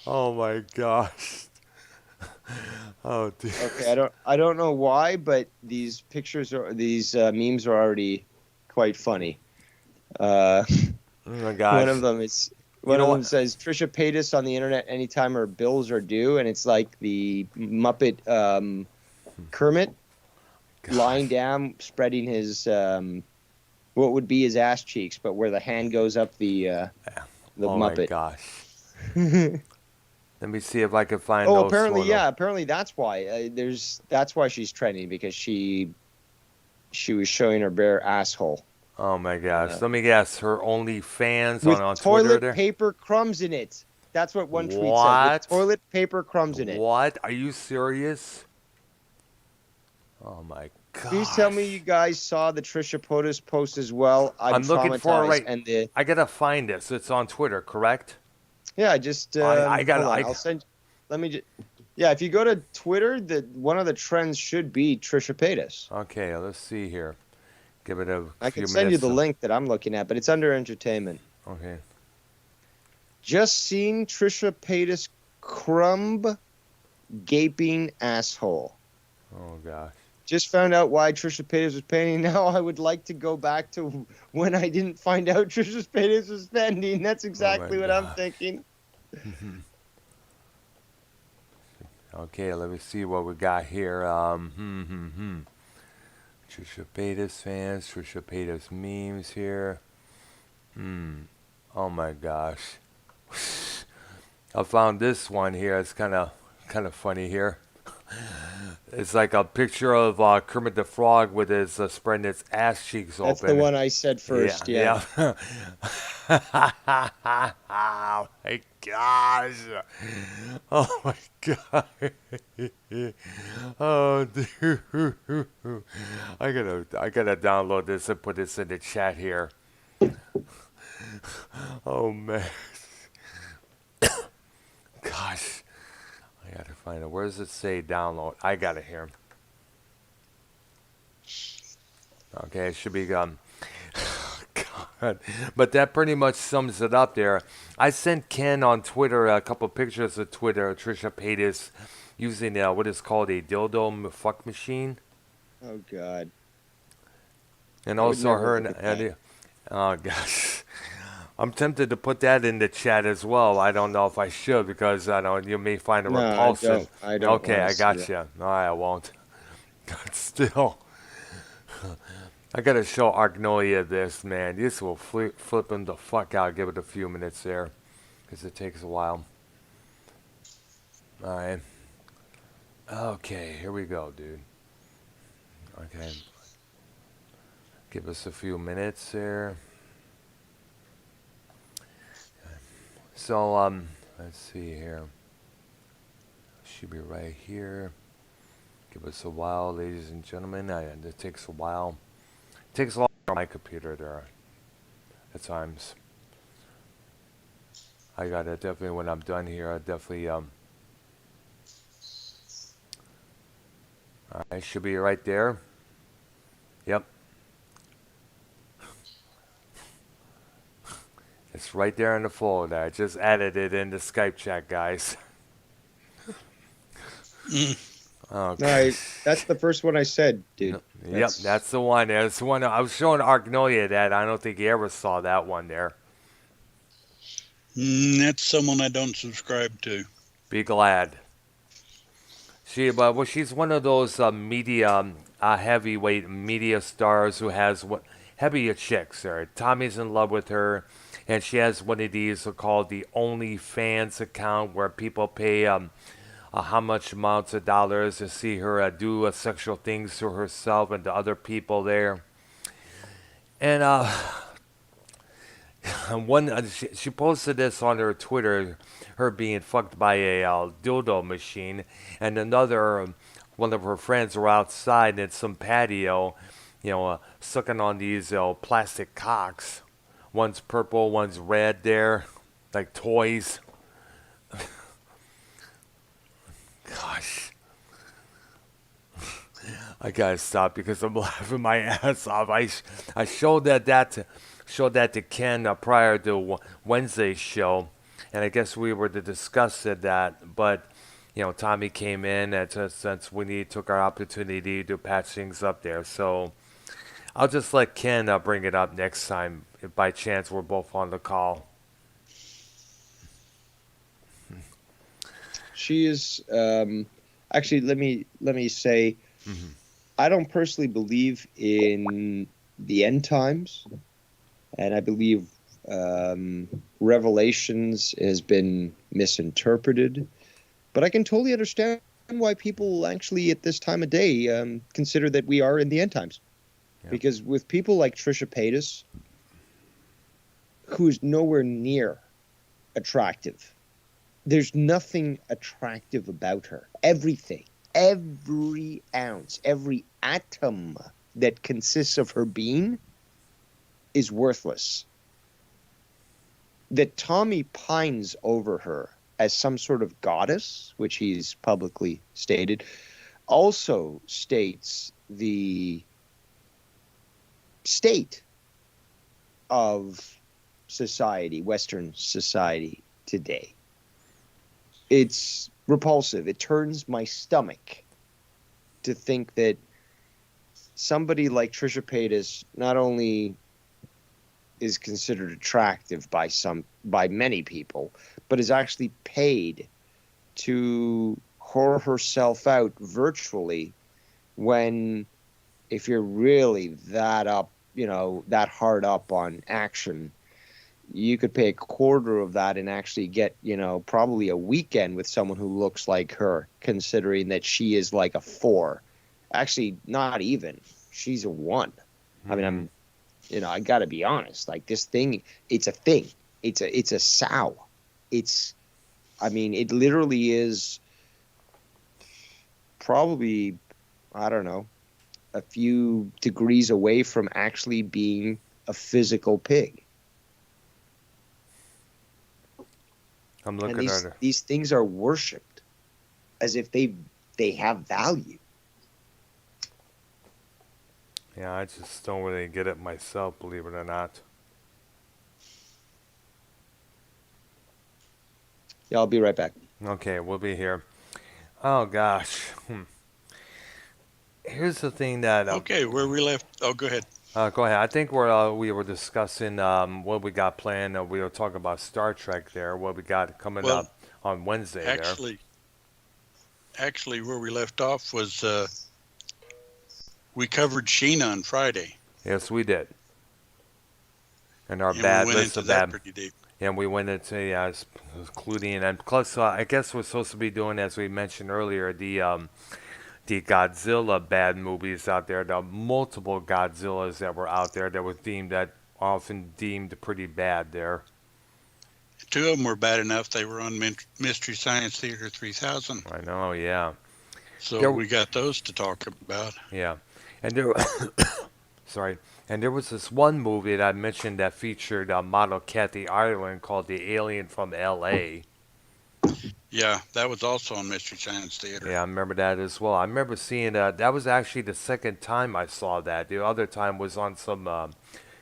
Oh my gosh. Oh, dude.
Okay, I don't know why, but these memes are already quite funny.
Oh my gosh.
One of them is
You know what?
says Trisha Paytas on the internet anytime her bills are due, and it's like the Muppet Kermit lying down, spreading his what would be his ass cheeks, but where the hand goes up the
Oh
Muppet.
my gosh. Let me see if I can find
Oh,
those
apparently,
photos.
yeah. Apparently, that's why. That's why she's trending, because she was showing her bare asshole
Oh my gosh. Let me guess. Her OnlyFans
with
on Twitter
toilet
there?
paper crumbs in it. That's what one tweet said.
What?
With toilet paper crumbs in it.
What? Are you serious? Oh my god.
Please tell me you guys saw the Trisha Paytas post as well. I'm
looking for it
traumatized,
right.
and
I gotta find it. So it's on Twitter, correct?
yeah, just
I got.
hold on, I'll send. Let me just. Yeah, if you go to Twitter, one of the trends should be Trisha Paytas.
Okay, let's see here. Give it a
I
few
can send you
minutes.
the link that I'm looking at, but it's under entertainment.
Okay.
Just seen Trisha Paytas crumb gaping asshole.
Oh gosh.
Just found out why Trisha Paytas was pending. Now I would like to go back to when I didn't find out Trisha Paytas was pending. That's exactly what I'm
God.
thinking.
Okay, let me see what we got here. Trisha Paytas fans, Trisha Paytas memes here. Oh my gosh. I found this one here. It's kind of funny here. It's like a picture of Kermit the Frog with his spreading his ass cheeks open.
That's the one I said first. Yeah.
Yeah. Oh my gosh. Oh my god. Oh dude. I gotta download this and put this in the chat here. Oh man. Gosh. I gotta find it. Where does it say download? I got it here. Okay, it should be God. But that pretty much sums it up there. I sent Ken on Twitter a couple pictures of Trisha Paytas, using what is called a dildo fuck machine.
Oh God,
And
I would
also
never
her
look at that.
oh gosh. I'm tempted to put that in the chat as well. I don't know if I should because I know you may find it
No, I
repulsive.
don't. I don't
Okay,
want to
I
see
got
that.
you. No, I won't. But still, I gotta show Arknolia this, man. This will flip him the fuck out. Give it a few minutes there because it takes a while. All right. Okay, here we go, dude. Okay, give us a few minutes there. So, let's see here. Should be right here. Give us a while, ladies and gentlemen. It takes a while. It takes a lot on my computer there at times. I gotta definitely, when I'm done here, I definitely, alright, should be right there. Yep, it's right there in the folder. I just added it in the Skype chat, guys.
Mm.
No,
Okay.
that's the first one I said, dude.
Yep, that's the one. That's the one. I was showing Arknolia that. I don't think he ever saw that one there.
That's someone I don't subscribe to.
Be glad. She's one of those media, heavyweight media stars who has what heavier chicks. There, Tommy's in love with her, and she has one of these called the OnlyFans account where people pay how much amounts of dollars to see her do sexual things to herself and to other people there. And she posted this on her Twitter, her being fucked by a dildo machine, and another one of her friends were outside in some patio, sucking on these plastic cocks. One's purple, one's red. There, like toys. Gosh, I gotta stop because I'm laughing my ass off. I showed that to Ken prior to Wednesday's show, and I guess we were to discuss that, but Tommy came in and since we took our opportunity to patch things up there. So I'll just let Ken bring it up next time if by chance we're both on the call.
She is actually. Let me say,
Mm-hmm.
I don't personally believe in the end times, and I believe Revelations has been misinterpreted. But I can totally understand why people actually at this time of day consider that we are in the end times.
Yeah.
Because with people like Trisha Paytas, who's nowhere near attractive, there's nothing attractive about her. Everything, every ounce, every atom that consists of her being is worthless. That Tommy pines over her as some sort of goddess, which he's publicly stated, also states the state of society, Western society today. It's repulsive. It turns my stomach to think that somebody like Trisha Paytas not only is considered attractive by many people, but is actually paid to whore herself out virtually when if you're really that up, that hard up on action, you could pay a quarter of that and actually get, probably a weekend with someone who looks like her, considering that she is like a 4. Actually, not even. She's a 1. I mean, I got to be honest. Like this thing, it's a thing. It's a sow. It literally is probably, I don't know, a few degrees away from actually being a physical pig.
I'm
And
looking at her.
these things are worshipped as if they have value.
Yeah, I just don't really get it myself, believe it or not.
Yeah, I'll be right back.
Okay, we'll be here. Oh gosh. Here's the thing that
Okay, where we left. Oh, go ahead.
go ahead. I think we were discussing what we got planned. We were talking about Star Trek there. What we got coming
Well,
up on Wednesday there.
actually, where we left off was we covered Sheena on Friday,
Yes, we did. And our
and we
bad
went
list
into
of
that
bad.
pretty deep.
And we went into including and plus I guess we're supposed to be doing as we mentioned earlier the Godzilla bad movies out there. The multiple Godzillas that were out there that were often deemed pretty bad there.
Two of them were bad enough they were on Mystery Science Theater 3000.
I know, yeah.
So
There,
we got those to talk about.
yeah. And there sorry. And there was this one movie that I mentioned that featured model Kathy Ireland called The Alien from L.A.
Yeah, that was also on Mystery Science Theater.
Yeah, I remember that as well. I remember seeing that. That was actually the second time I saw that. The other time was on some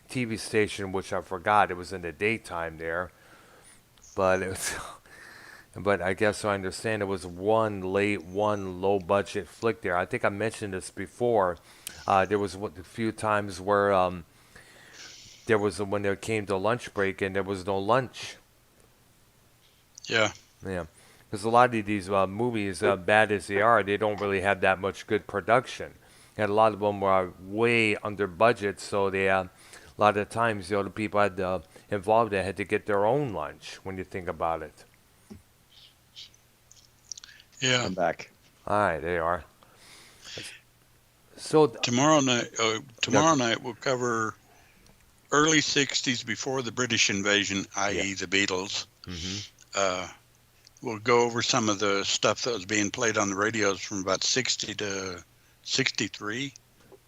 TV station, which I forgot. It was in the daytime there, but it was. But I guess I understand it was one low budget flick there. I think I mentioned this before. There was a few times where there was when there came to lunch break and there was no lunch.
Yeah,
Yeah, because a lot of these movies, bad as they are, they don't really have that much good production, and a lot of them are way under budget. So they, a lot of times, the people involved had to get their own lunch. When you think about it.
yeah.
I'm back.
All right, they are. So,
Tomorrow night we'll cover early '60s before the British invasion,
yeah.
i.e., the Beatles.
Hmm.
Uh, we'll go over some of the stuff that was being played on the radios from about '60 to '63.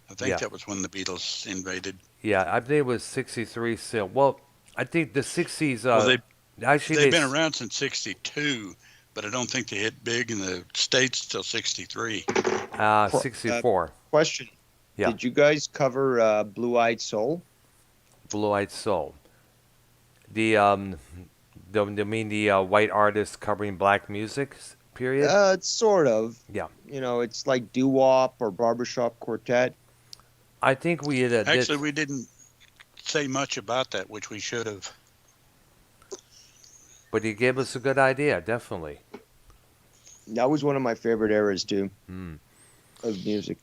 I think
Yeah.
that was when the Beatles invaded.
Yeah, I think it was 63 still. Well, I think the 60s,
Well,
actually,
they've been around since '62, but I don't think they hit big in the States till '63.
64.
Question.
Yeah.
Did you guys cover Blue Eyed Soul?
Blue Eyed Soul. The, you mean the white artist covering black music period?
It's sort of.
Yeah.
You know, it's like doo-wop or barbershop quartet.
I think we
Actually, we didn't say much about that, which we should have.
but he gave us a good idea, definitely.
That was one of my favorite eras too
Mm.
of music.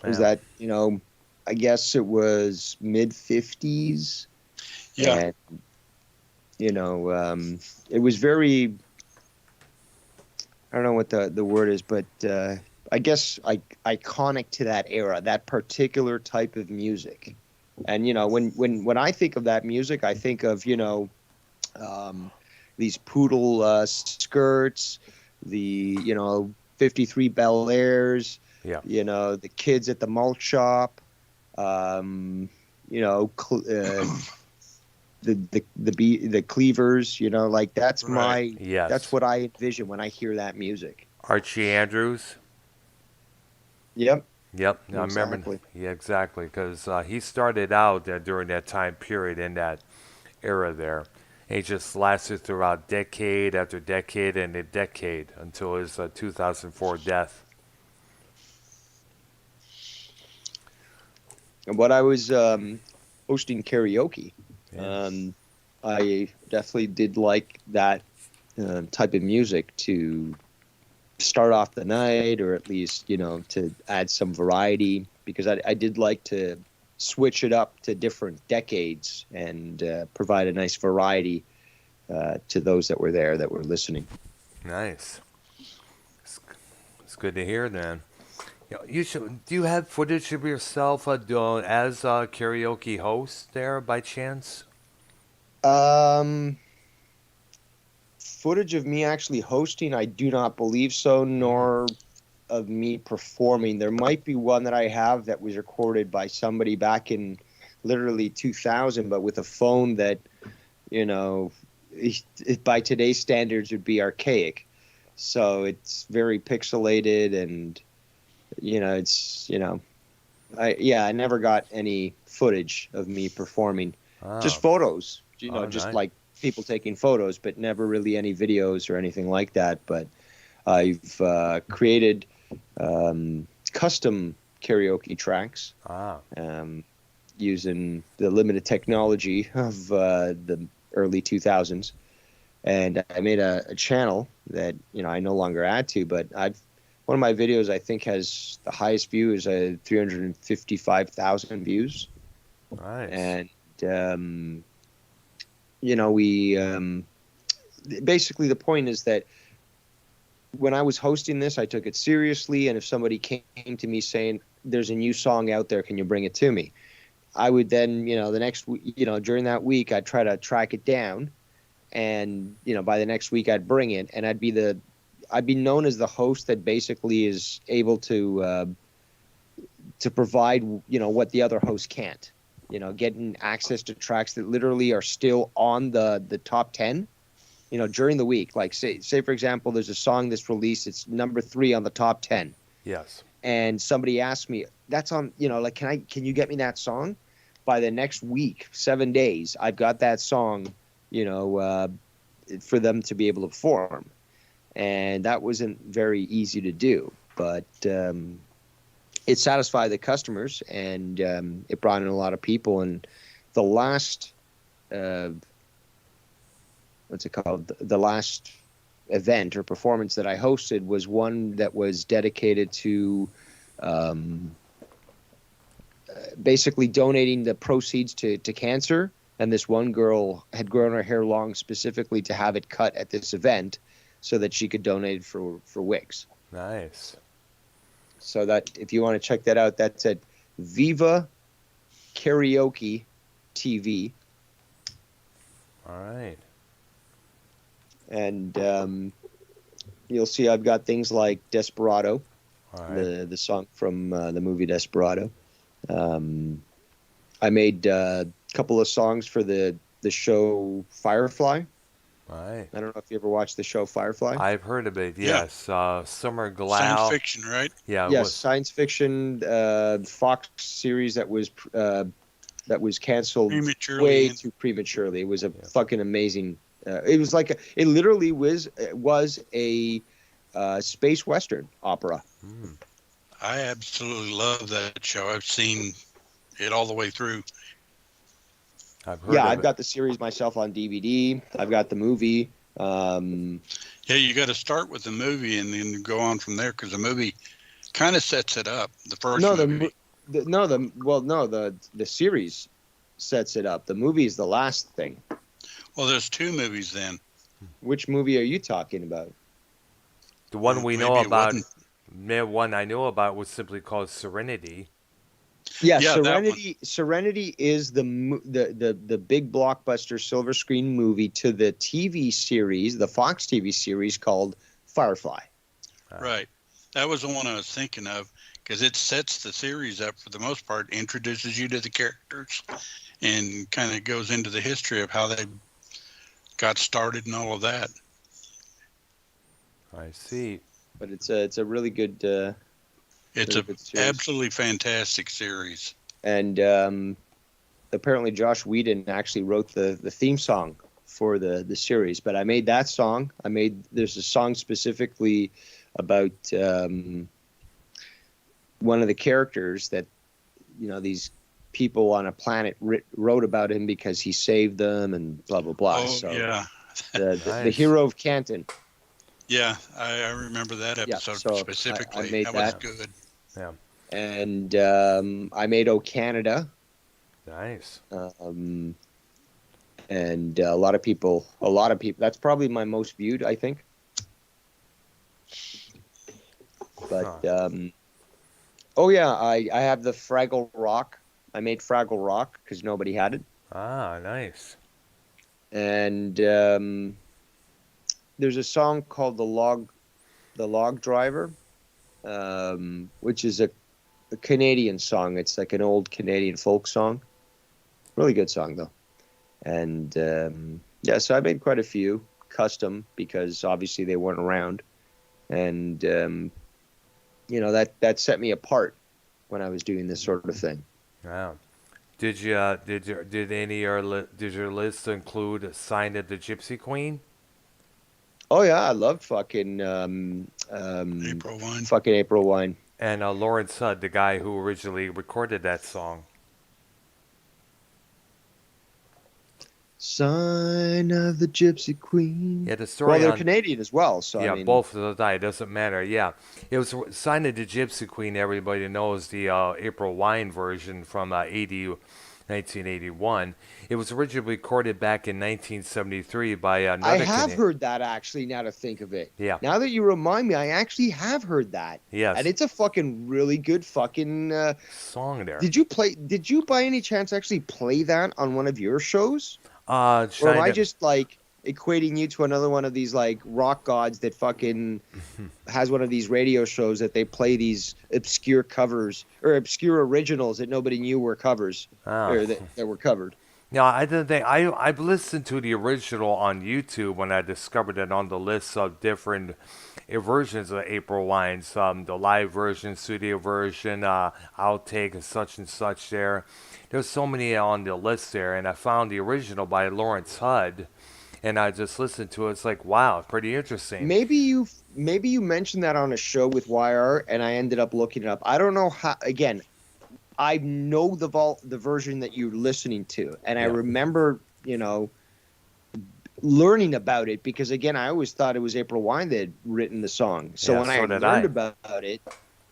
Was
Yeah.
that, you know, I guess it was mid 50s.
Yeah,
And, you know, it was very, I don't know what the word is, but I guess iconic to that era, that particular type of music. And, you know, when I think of that music, I think of, you know, these poodle skirts, the, you know, 53 Bel Airs,
Yeah.
you know, the kids at the malt shop, you know, the cleavers, you know, like that's
Right.
Yes.
that's what I envision when I hear that music.
Archie Andrews.
Yep.
Yep, I remember.
Exactly.
Yeah, exactly, because he started out during that time period in that era there. And he just lasted throughout decade after decade and a decade until his 2004 death.
And what I was hosting karaoke,
Yeah.
I definitely did like that type of music to start off the night, or at least, you know, to add some variety, because I did like to switch it up to different decades and provide a nice variety to those that were there that were listening.
Nice. It's good to hear, then. You should. Do you have footage of yourself as a karaoke host there by chance?
Um, Footage of me actually hosting, I do not believe so, nor of me performing. There might be one that I have that was recorded by somebody back in literally 2000, but with a phone that, you know, by today's standards would be archaic. So it's very pixelated, and, you know, it's, you know, I never got any footage of me performing.
Oh.
Just photos, just
nice.
like people taking photos, but never really any videos or anything like that. But I've created custom karaoke tracks
Ah,
using the limited technology of the early 2000s. And I made a channel that I no longer add to, but I've one of my videos I think has the highest view is 355,000 views,
nice.
and we basically the point is that when I was hosting this, I took it seriously, and if somebody came to me saying there's a new song out there, can you bring it to me? I would then, the next, during that week, I'd try to track it down, and by the next week I'd bring it, and I'd be known as the host that basically is able to provide what the other host can't, getting access to tracks that literally are still on the top 10 during the week. Like say for example, there's a song that's released, it's number 3 on the top 10,
Yes.
and somebody asked me, that's on, like, can you get me that song? By the next week, 7 days, I've got that song, for them to be able to perform. And that wasn't very easy to do, but it satisfied the customers, and it brought in a lot of people. And the last, what's it called? The last event or performance that I hosted was one that was dedicated to basically donating the proceeds to cancer. And this one girl had grown her hair long specifically to have it cut at this event so that she could donate for wigs.
Nice.
So that if you want to check that out, that's at Viva Karaoke TV.
All right.
And you'll see I've got things like Desperado,
All right.
the song from the movie Desperado. I made a couple of songs for the show Firefly.
All right.
I don't know if you ever watched the show Firefly.
I've heard of it.
Yeah.
Yes. Summer
Science
Glau.
fiction, right?
Yeah. It
Yes,
was.
science fiction Fox series that was canceled
Prematurely.
way too prematurely. It was a fucking amazing. It was like it literally was a space western opera.
Mm,
I absolutely love that show. I've seen it all the way through.
I've heard
Yeah,
of
I've
it.
got the series myself on DVD. I've got the movie.
Yeah, you got to start with the movie and then go on from there because the movie kind of sets it up. The first
No,
movie.
the series sets it up. The movie is the last thing.
Well, there's 2 movies then.
Which movie are you talking about?
The one we
Maybe
know
it
about,
wasn't.
the one I know about was simply called Serenity.
Yeah,
Yeah, that one.
Serenity is the big blockbuster silver screen movie to the TV series, the Fox TV series called Firefly.
Right. That was the one I was thinking of because it sets the series up for the most part, introduces you to the characters, and kind of goes into the history of how they got started and all of that.
I see.
But it's a really good
It's
really
a
good series.
absolutely fantastic series.
And apparently Josh Whedon actually wrote the theme song for the series. But I made that song. There's a song specifically about one of the characters that these people on a planet wrote about him because he saved them and blah blah blah.
Oh,
So
yeah.
the
Nice.
hero of Canton.
Yeah, I remember that
Yeah,
episode
so
specifically.
I made
that was
that.
good.
Yeah.
And I made "Oh Canada,"
Nice.
and a lot of people. That's probably my most viewed, I think. But oh yeah, I have the Fraggle Rock. I made Fraggle Rock because nobody had it,
Ah, nice.
and there's a song called the Log Driver, which is a Canadian song. It's like an old Canadian folk song. Really good song though. And yeah, so I made quite a few custom because obviously they weren't around, and that set me apart when I was doing this sort of thing.
Yeah. Did your list include Sign of the Gypsy Queen?
Oh yeah, I loved fucking
April Wine.
fucking April Wine.
And Lawrence Hudd, the guy who originally recorded that song.
Sign of the Gypsy Queen.
Yeah, the story
Well, they're
on
Canadian as well, so
yeah,
I mean,
both of those die. It doesn't matter. Yeah, it was signed to the Gypsy Queen. Everybody knows the April Wine version from 1981. It was originally recorded back in 1973 by
I
another
have
Canadian.
heard that actually. Now to think of it,
Yeah.
now that you remind me, I actually have heard that,
Yes.
and it's a fucking really good fucking.
Song there.
Did you by any chance actually play that on one of your shows? Or am
Trying
I
to-
just like equating you to another one of these like rock gods that fucking has one of these radio shows that they play these obscure covers or obscure originals that nobody knew were covers
Oh.
or that were covered?
No, I didn't think I've listened to the original on YouTube when I discovered it on the list of different versions of April Wines, the live version, studio version, outtake, and such there. There's so many on the list there, and I found the original by Lawrence Hudd, and I just listened to it. It's like, wow, pretty interesting.
Maybe you mentioned that on a show with YR, and I ended up looking it up. I don't know how. Again, I know the version that you're listening to, and I
Yeah.
remember, learning about it because again, I always thought it was April Wine that had written the song. So
Yeah,
when I
so
had
did
learned
I.
about it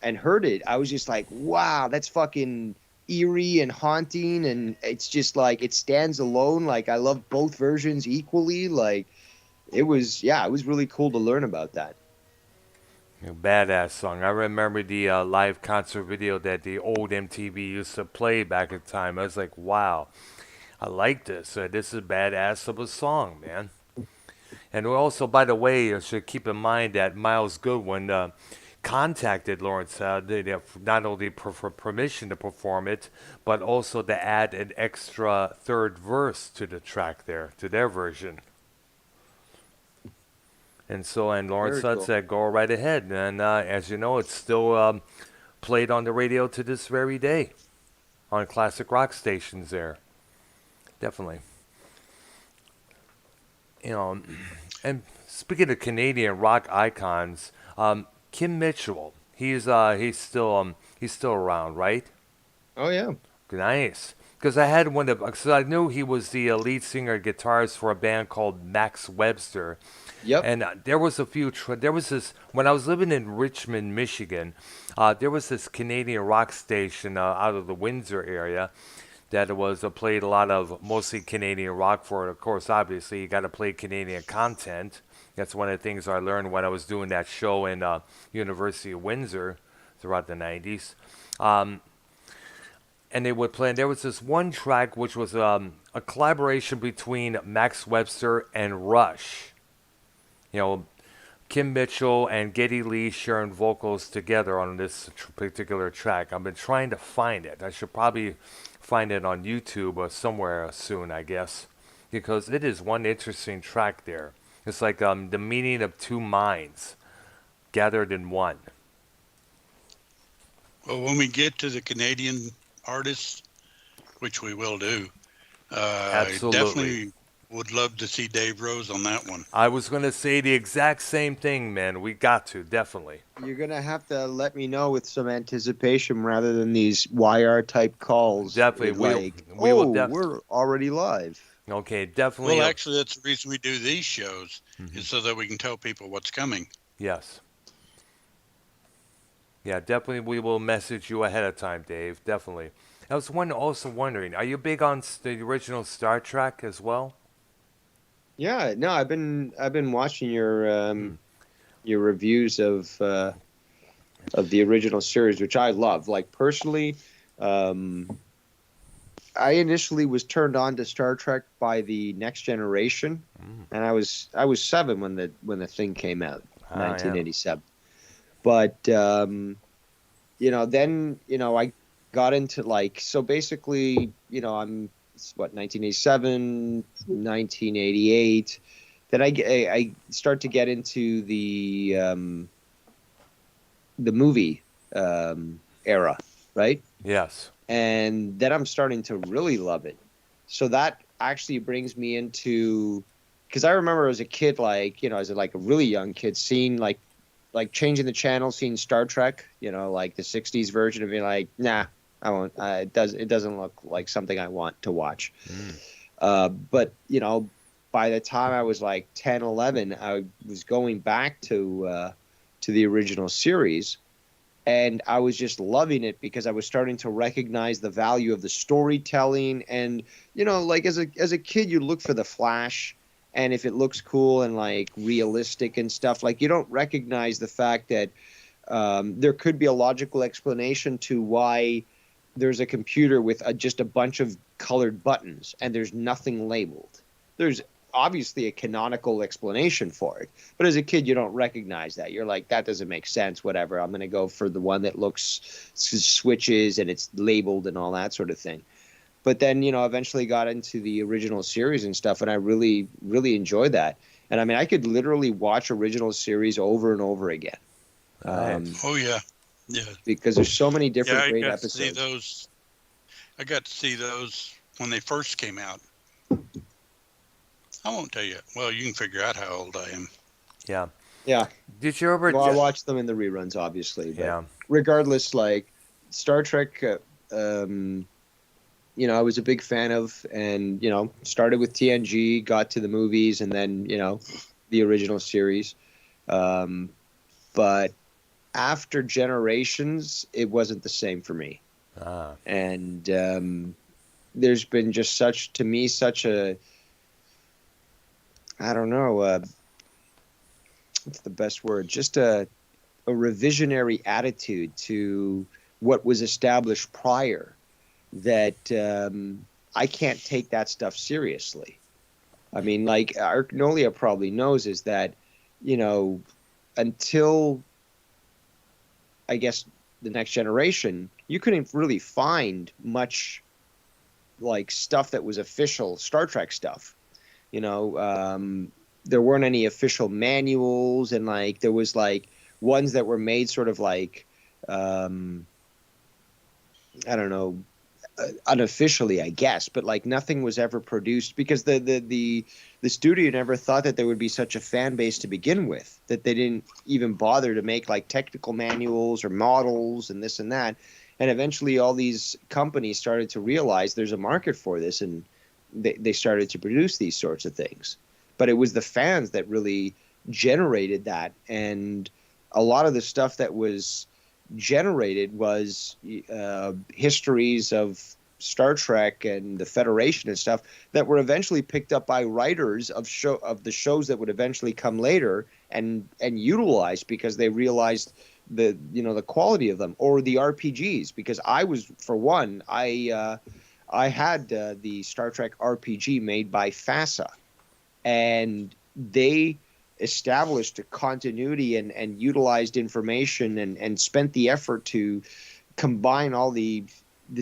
and heard it, I was just like, wow, that's fucking eerie and haunting, and it's just like it stands alone. Like I love both versions equally. Like it was really cool to learn about that.
Badass song. I remember the live concert video that the old MTV used to play back in time. I was like, wow, I like this. This is badass of a song, man. And also, by the way, you should keep in mind that Miles Goodwin contacted Lawrence not only for permission to perform it, but also to add an extra third verse to the track there, to their version. And Lawrence
Very
Hudd
cool.
said, go right ahead. And as you know, it's still played on the radio to this very day on classic rock stations there. Definitely. And speaking of Canadian rock icons, Kim Mitchell, he's still around, right?
Oh yeah.
Nice. Because I knew he was the lead singer and guitarist for a band called Max Webster.
Yep.
And there was this, when I was living in Richmond, Michigan, there was this Canadian rock station out of the Windsor area that was played a lot of mostly Canadian rock for it. Of course, obviously, you got to play Canadian content. That's one of the things I learned when I was doing that show in University of Windsor throughout the 90s. And they would play, and there was this one track which was a collaboration between Max Webster and Rush. Kim Mitchell and Geddy Lee sharing vocals together on this particular track. I've been trying to find it. I should probably find it on YouTube or somewhere soon, I guess, because it is one interesting track there. It's like the meaning of two minds gathered in one.
Well, when we get to the Canadian artists, which we will do,
Absolutely.
I definitely would love to see Dave Rose on that one.
I was going to say the exact same thing, man. We got to, definitely.
You're gonna have to let me know with some anticipation rather than these YR type calls.
Definitely,
Like,
we will
we're already live.
Okay, definitely.
Well, actually, that's the reason we do these shows, is so that we can tell people what's coming.
Yes. Yeah, definitely we will message you ahead of time, Dave. Definitely. I was also wondering, are you big on the original Star Trek as well?
Yeah, no, I've been watching your reviews of the original series, which I love. Like personally, I initially was turned on to Star Trek by the Next Generation, and I was 7 when the thing came out, 1987. But then I got into so basically I'm 1987, 1988. Then I start to get into the movie era, right?
Yes.
And then I'm starting to really love it. So that actually brings me into, because I remember as a kid, as a really young kid, seeing like changing the channel, seeing Star Trek, like the '60s version, of being like, nah, I won't. It doesn't look like something I want to watch.
Mm.
But by the time I was like 10, 11, I was going back to the original series, and I was just loving it because I was starting to recognize the value of the storytelling. And like as a kid, you look for the flash, and if it looks cool and like realistic and stuff, like you don't recognize the fact that there could be a logical explanation to why there's a computer with just a bunch of colored buttons and there's nothing labeled. There's obviously a canonical explanation for it, but as a kid you don't recognize that. You're like, that doesn't make sense, whatever, I'm going to go for the one that looks switches and it's labeled and all that sort of thing. But then eventually got into the original series and stuff, and I really enjoyed that. And I mean, I could literally watch original series over and over again.
Oh yeah, yeah.
Because there's so many different
I
great
got
episodes.
to see those. I got to see those when they first came out. I won't tell you. Well, you can figure out how old I am.
Yeah.
Yeah.
Did you ever?
Well, I watched them in the reruns, obviously. But
Yeah.
regardless, like Star Trek, I was a big fan of, and started with TNG, got to the movies, and then the original series. But after Generations, it wasn't the same for me.
Ah.
And there's been just such a, I don't know, what's the best word? Just a revisionary attitude to what was established prior, that I can't take that stuff seriously. I mean, like Arknolia probably knows, is that, until I guess the Next Generation, you couldn't really find much like stuff that was official Star Trek stuff. There weren't any official manuals, and like there was like ones that were made sort of like I don't know, unofficially, I guess, but like nothing was ever produced because the studio never thought that there would be such a fan base to begin with, that they didn't even bother to make like technical manuals or models and this and that. And eventually all these companies started to realize there's a market for this, and they started to produce these sorts of things. But it was the fans that really generated that, and a lot of the stuff that was generated was histories of Star Trek and the Federation and stuff that were eventually picked up by writers of the shows that would eventually come later and utilized, because they realized the quality of them. Or the RPGs, because I was, for one, I had the Star Trek RPG made by FASA, and they established a continuity and utilized information and spent the effort to combine all the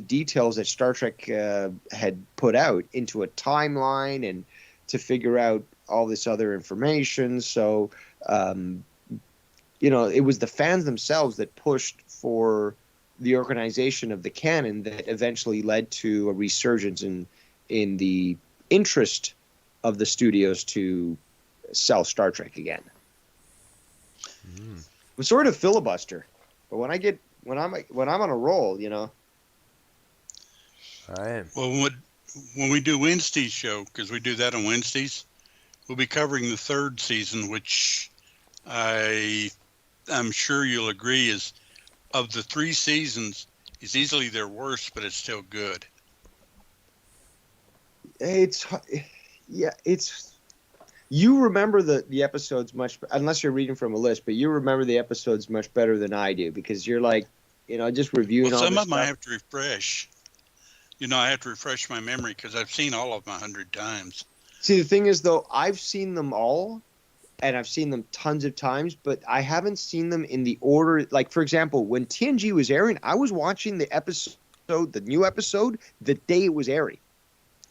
details that Star Trek had put out into a timeline, and to figure out all this other information. So, it was the fans themselves that pushed for the organization of the canon that eventually led to a resurgence in the interest of the studios to sell Star Trek again. I'm sort of filibuster, but when I'm on a roll,
All right.
Well, when we do Wednesday's show, because we do that on Wednesdays, we'll be covering the third season, which I'm sure you'll agree is, of the 3 seasons, is easily their worst, but it's still good.
You remember the episodes much, unless you're reading from a list, but you remember the episodes much better than I do, because you're like, just reviewing all this
some of them
stuff.
I have to refresh. I have to refresh my memory because I've seen all of them 100 times.
See, the thing is, though, I've seen them all, and I've seen them tons of times, but I haven't seen them in the order. Like, for example, when TNG was airing, I was watching the new episode, the day it was airing.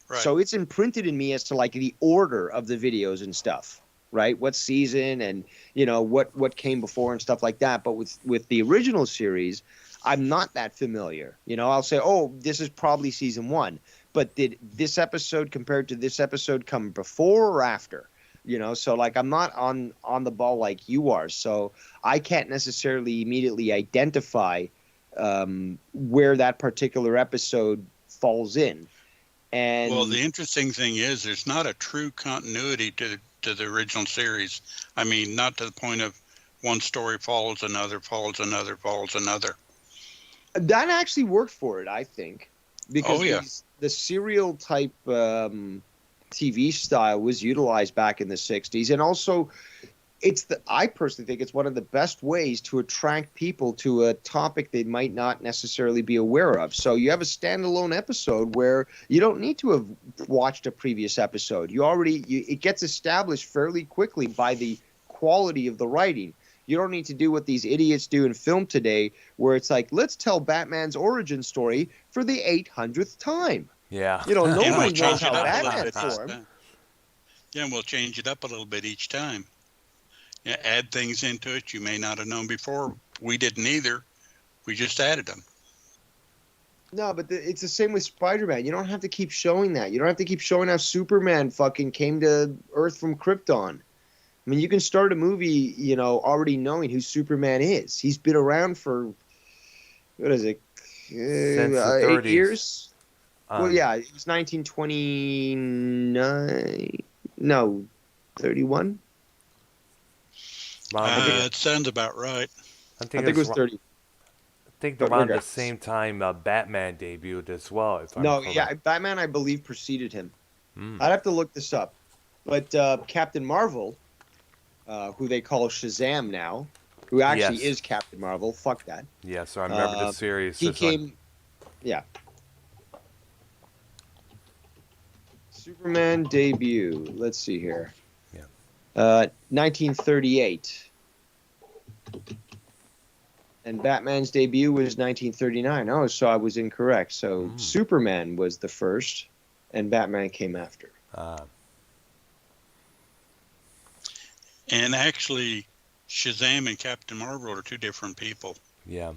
Right.
So it's imprinted in me as to like the order of the videos and stuff, right? What season and what came before and stuff like that. But with the original series, I'm not that familiar. I'll say, oh, this is probably season 1, but did this episode compared to this episode come before or after? So like I'm not on the ball like you are, so I can't necessarily immediately identify where that particular episode falls in.
Well,
And
the interesting thing is there's not a true continuity to the original series. I mean, not to the point of one story follows another, follows another, follows another.
that actually worked for it, I think,
Oh
because
yeah.
the serial type TV style was utilized back in the 60s, and also I personally think it's one of the best ways to attract people to a topic they might not necessarily be aware of. So you have a standalone episode where you don't need to have watched a previous episode. It gets established fairly quickly by the quality of the writing. You don't need to do what these idiots do in film today, where it's like, let's tell Batman's origin story for the 800th time.
Yeah.
And we'll
Nobody knows
change it
how
up a little
Batman
bit each
formed.
time. Yeah, and we'll change it up a little bit each time. Yeah, add things into it you may not have known before. We didn't either. We just added them.
No, but it's the same with Spider-Man. You don't have to keep showing that. You don't have to keep showing how Superman fucking came to Earth from Krypton. I mean, you can start a movie, already knowing who Superman is. He's been around for, what is it,
Since the
8
30s.
years? Well, yeah, it was 1929. No, 31?
Around,
It sounds about right.
I
I
think
think it was
it's
30.
I think
But
around the
regardless.
same time Batman debuted as well, if I'm
No,
correct.
yeah, Batman, I believe, preceded him.
Mm.
I'd have to look this up. But Captain Marvel, who they call Shazam now, who actually
Yes.
is Captain Marvel. Fuck that.
Yes, I remember the series.
He
It's like-
came, yeah. Superman debut. Let's see here.
Yeah.
1938. And Batman's debut was 1939. Oh, so I was incorrect. So Superman was the first, and Batman came after.
And actually, Shazam and Captain Marvel are two different people.
yeah.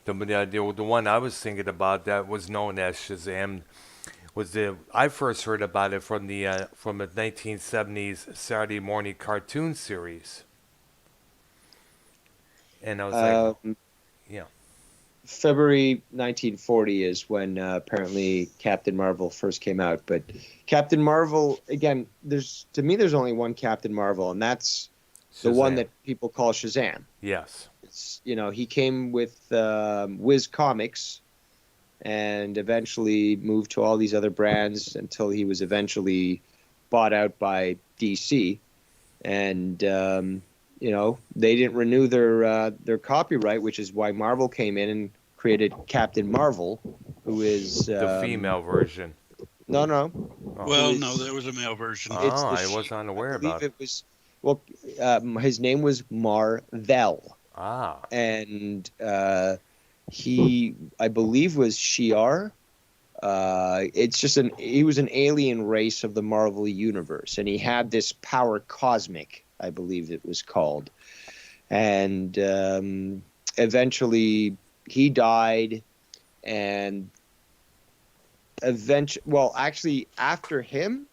The one I was thinking about that was known as Shazam I first heard about it from the 1970s Saturday morning cartoon series. And I was like, yeah.
February 1940 is when apparently Captain Marvel first came out. But Captain Marvel, again, there's only one Captain Marvel, and that's the one
Shazam.
that people call Shazam.
Yes.
It's, he came with Wiz Comics and eventually moved to all these other brands until he was eventually bought out by DC. And they didn't renew their copyright, which is why Marvel came in and created Captain Marvel, who is
The female version.
No.
Well, no, there was a male version.
I was unaware about it.
It was his name was Marvel.
Ah.
And he, I believe, was Shi'ar. He was an alien race of the Marvel universe, and he had this power cosmic, I believe it was called. And eventually he died, and actually after him,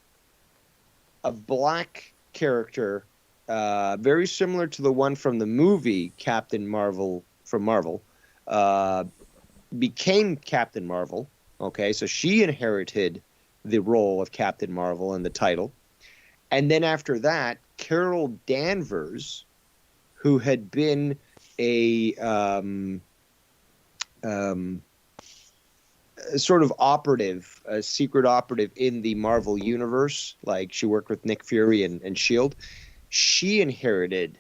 a black character, very similar to the one from the movie Captain Marvel from Marvel, became Captain Marvel. Okay, so she inherited the role of Captain Marvel and the title. And then after that, Carol Danvers, who had been a sort of operative, a secret operative in the Marvel universe, like she worked with Nick Fury and S.H.I.E.L.D., she inherited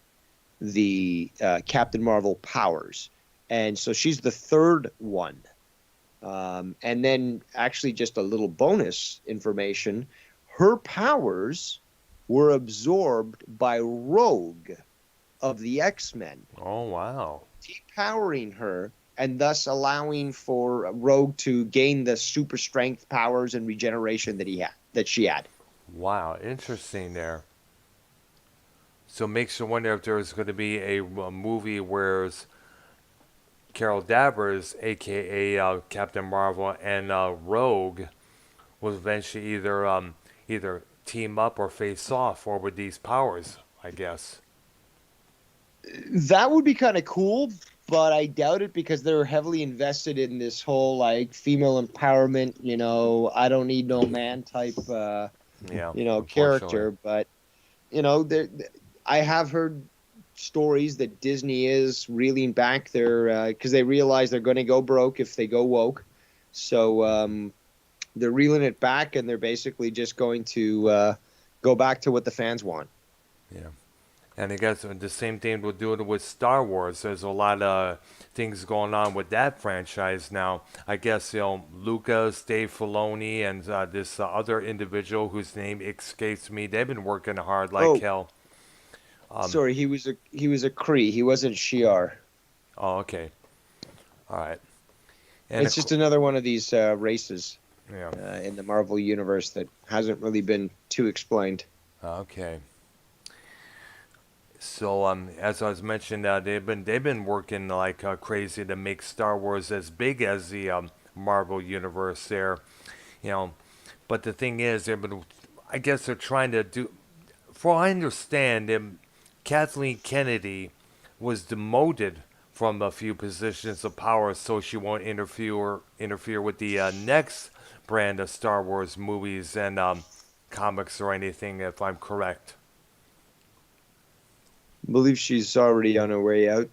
the Captain Marvel powers. And so she's the third one. And then actually just a little bonus information, her powers were absorbed by Rogue of the X-Men.
Oh, wow.
Depowering her and thus allowing for Rogue to gain the super strength powers and regeneration that she had.
Wow, interesting there. So it makes you wonder if there's going to be a movie where Carol Danvers, a.k.a. Captain Marvel, and Rogue will eventually either team up or face off, or with these powers, I guess.
That would be kind of cool, but I doubt it because they're heavily invested in this whole like female empowerment, I don't need no man type,
Yeah, unfortunately.
character. But you know, there, I have heard stories that Disney is reeling back their because they realize they're going to go broke if they go woke. So they're reeling it back, and they're basically just going to go back to what the fans want.
Yeah. And I guess the same thing we'll do it with Star Wars. There's a lot of things going on with that franchise now. I guess, Lucas, Dave Filoni, and this other individual whose name escapes me, they've been working hard like
Oh,
hell. Um,
sorry, he was a Kree. He wasn't Shi'ar.
oh, okay. All right. And
It's just another one of these races
yeah.
in the Marvel universe that hasn't really been too explained.
Okay. So, as I was mentioning, they've been working like crazy to make Star Wars as big as the Marvel universe there, you know. But the thing is, I guess they're trying to do. For I understand, Kathleen Kennedy was demoted from a few positions of power, so she won't interfere with the next brand of Star Wars movies and comics or anything, if I'm correct.
I believe she's already on her way out.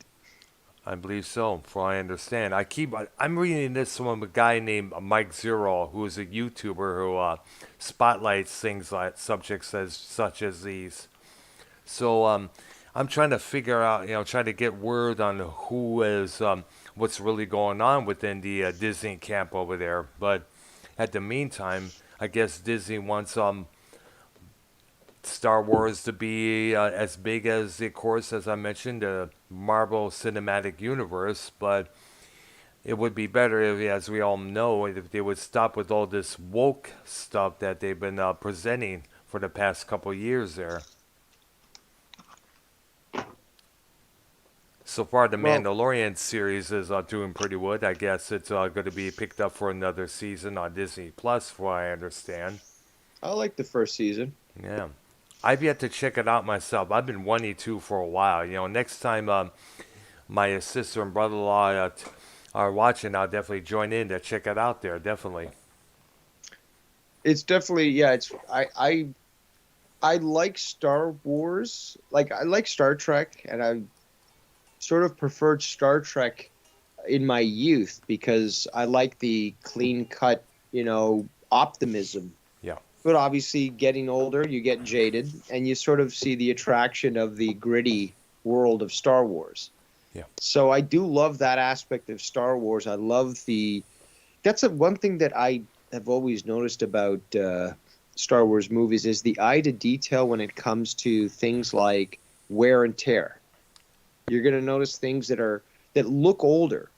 I believe so, for I understand. I'm reading this from a guy named Mike Zero, who is a YouTuber who spotlights things like subjects as such as these. So I'm trying to figure out, try to get word on who is, what's really going on within the Disney camp over there. But at the meantime, I guess Disney wants Star Wars to be as big as, of course, as I mentioned, the Marvel Cinematic Universe. But it would be better if, as we all know, if they would stop with all this woke stuff that they've been presenting for the past couple of years there. So far, the
Well,
Mandalorian series is doing pretty good. I guess it's going to be picked up for another season on Disney Plus, for what I understand.
I like the first season.
Yeah. I've yet to check it out myself. I've been wanting to for a while. Next time my sister and brother-in-law are watching, I'll definitely join in to check it out there. Definitely.
It's definitely, yeah. I like Star Wars. Like I like Star Trek, and I sort of preferred Star Trek in my youth because I like the clean cut, optimism.
Yeah.
But obviously, getting older, you get jaded, and you sort of see the attraction of the gritty world of Star Wars.
Yeah.
So I do love that aspect of Star Wars. I love the. That's one thing that I have always noticed about Star Wars movies is the eye to detail when it comes to things like wear and tear. You're going to notice things that look older.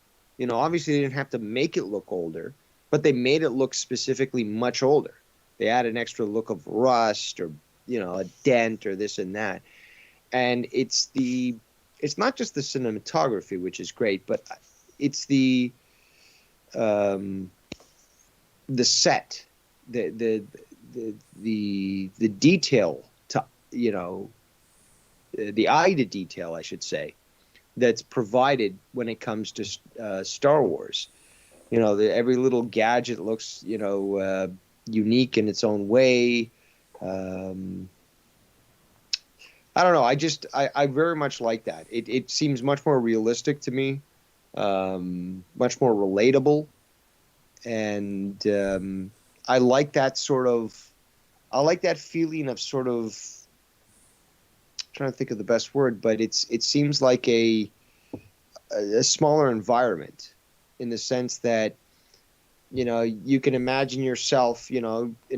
Obviously they didn't have to make it look older, but they made it look specifically much older. They add an extra look of rust or a dent or this and that. And it's not just the cinematography, which is great, but it's um, the set, the detail to the eye to detail, I should say, that's provided when it comes to Star Wars. Every little gadget looks, unique in its own way. Um, I don't know. I very much like that. It seems much more realistic to me, much more relatable, and I like that sort of. I like that feeling of sort of trying to think of the best word, but it seems like a smaller environment in the sense that you can imagine yourself in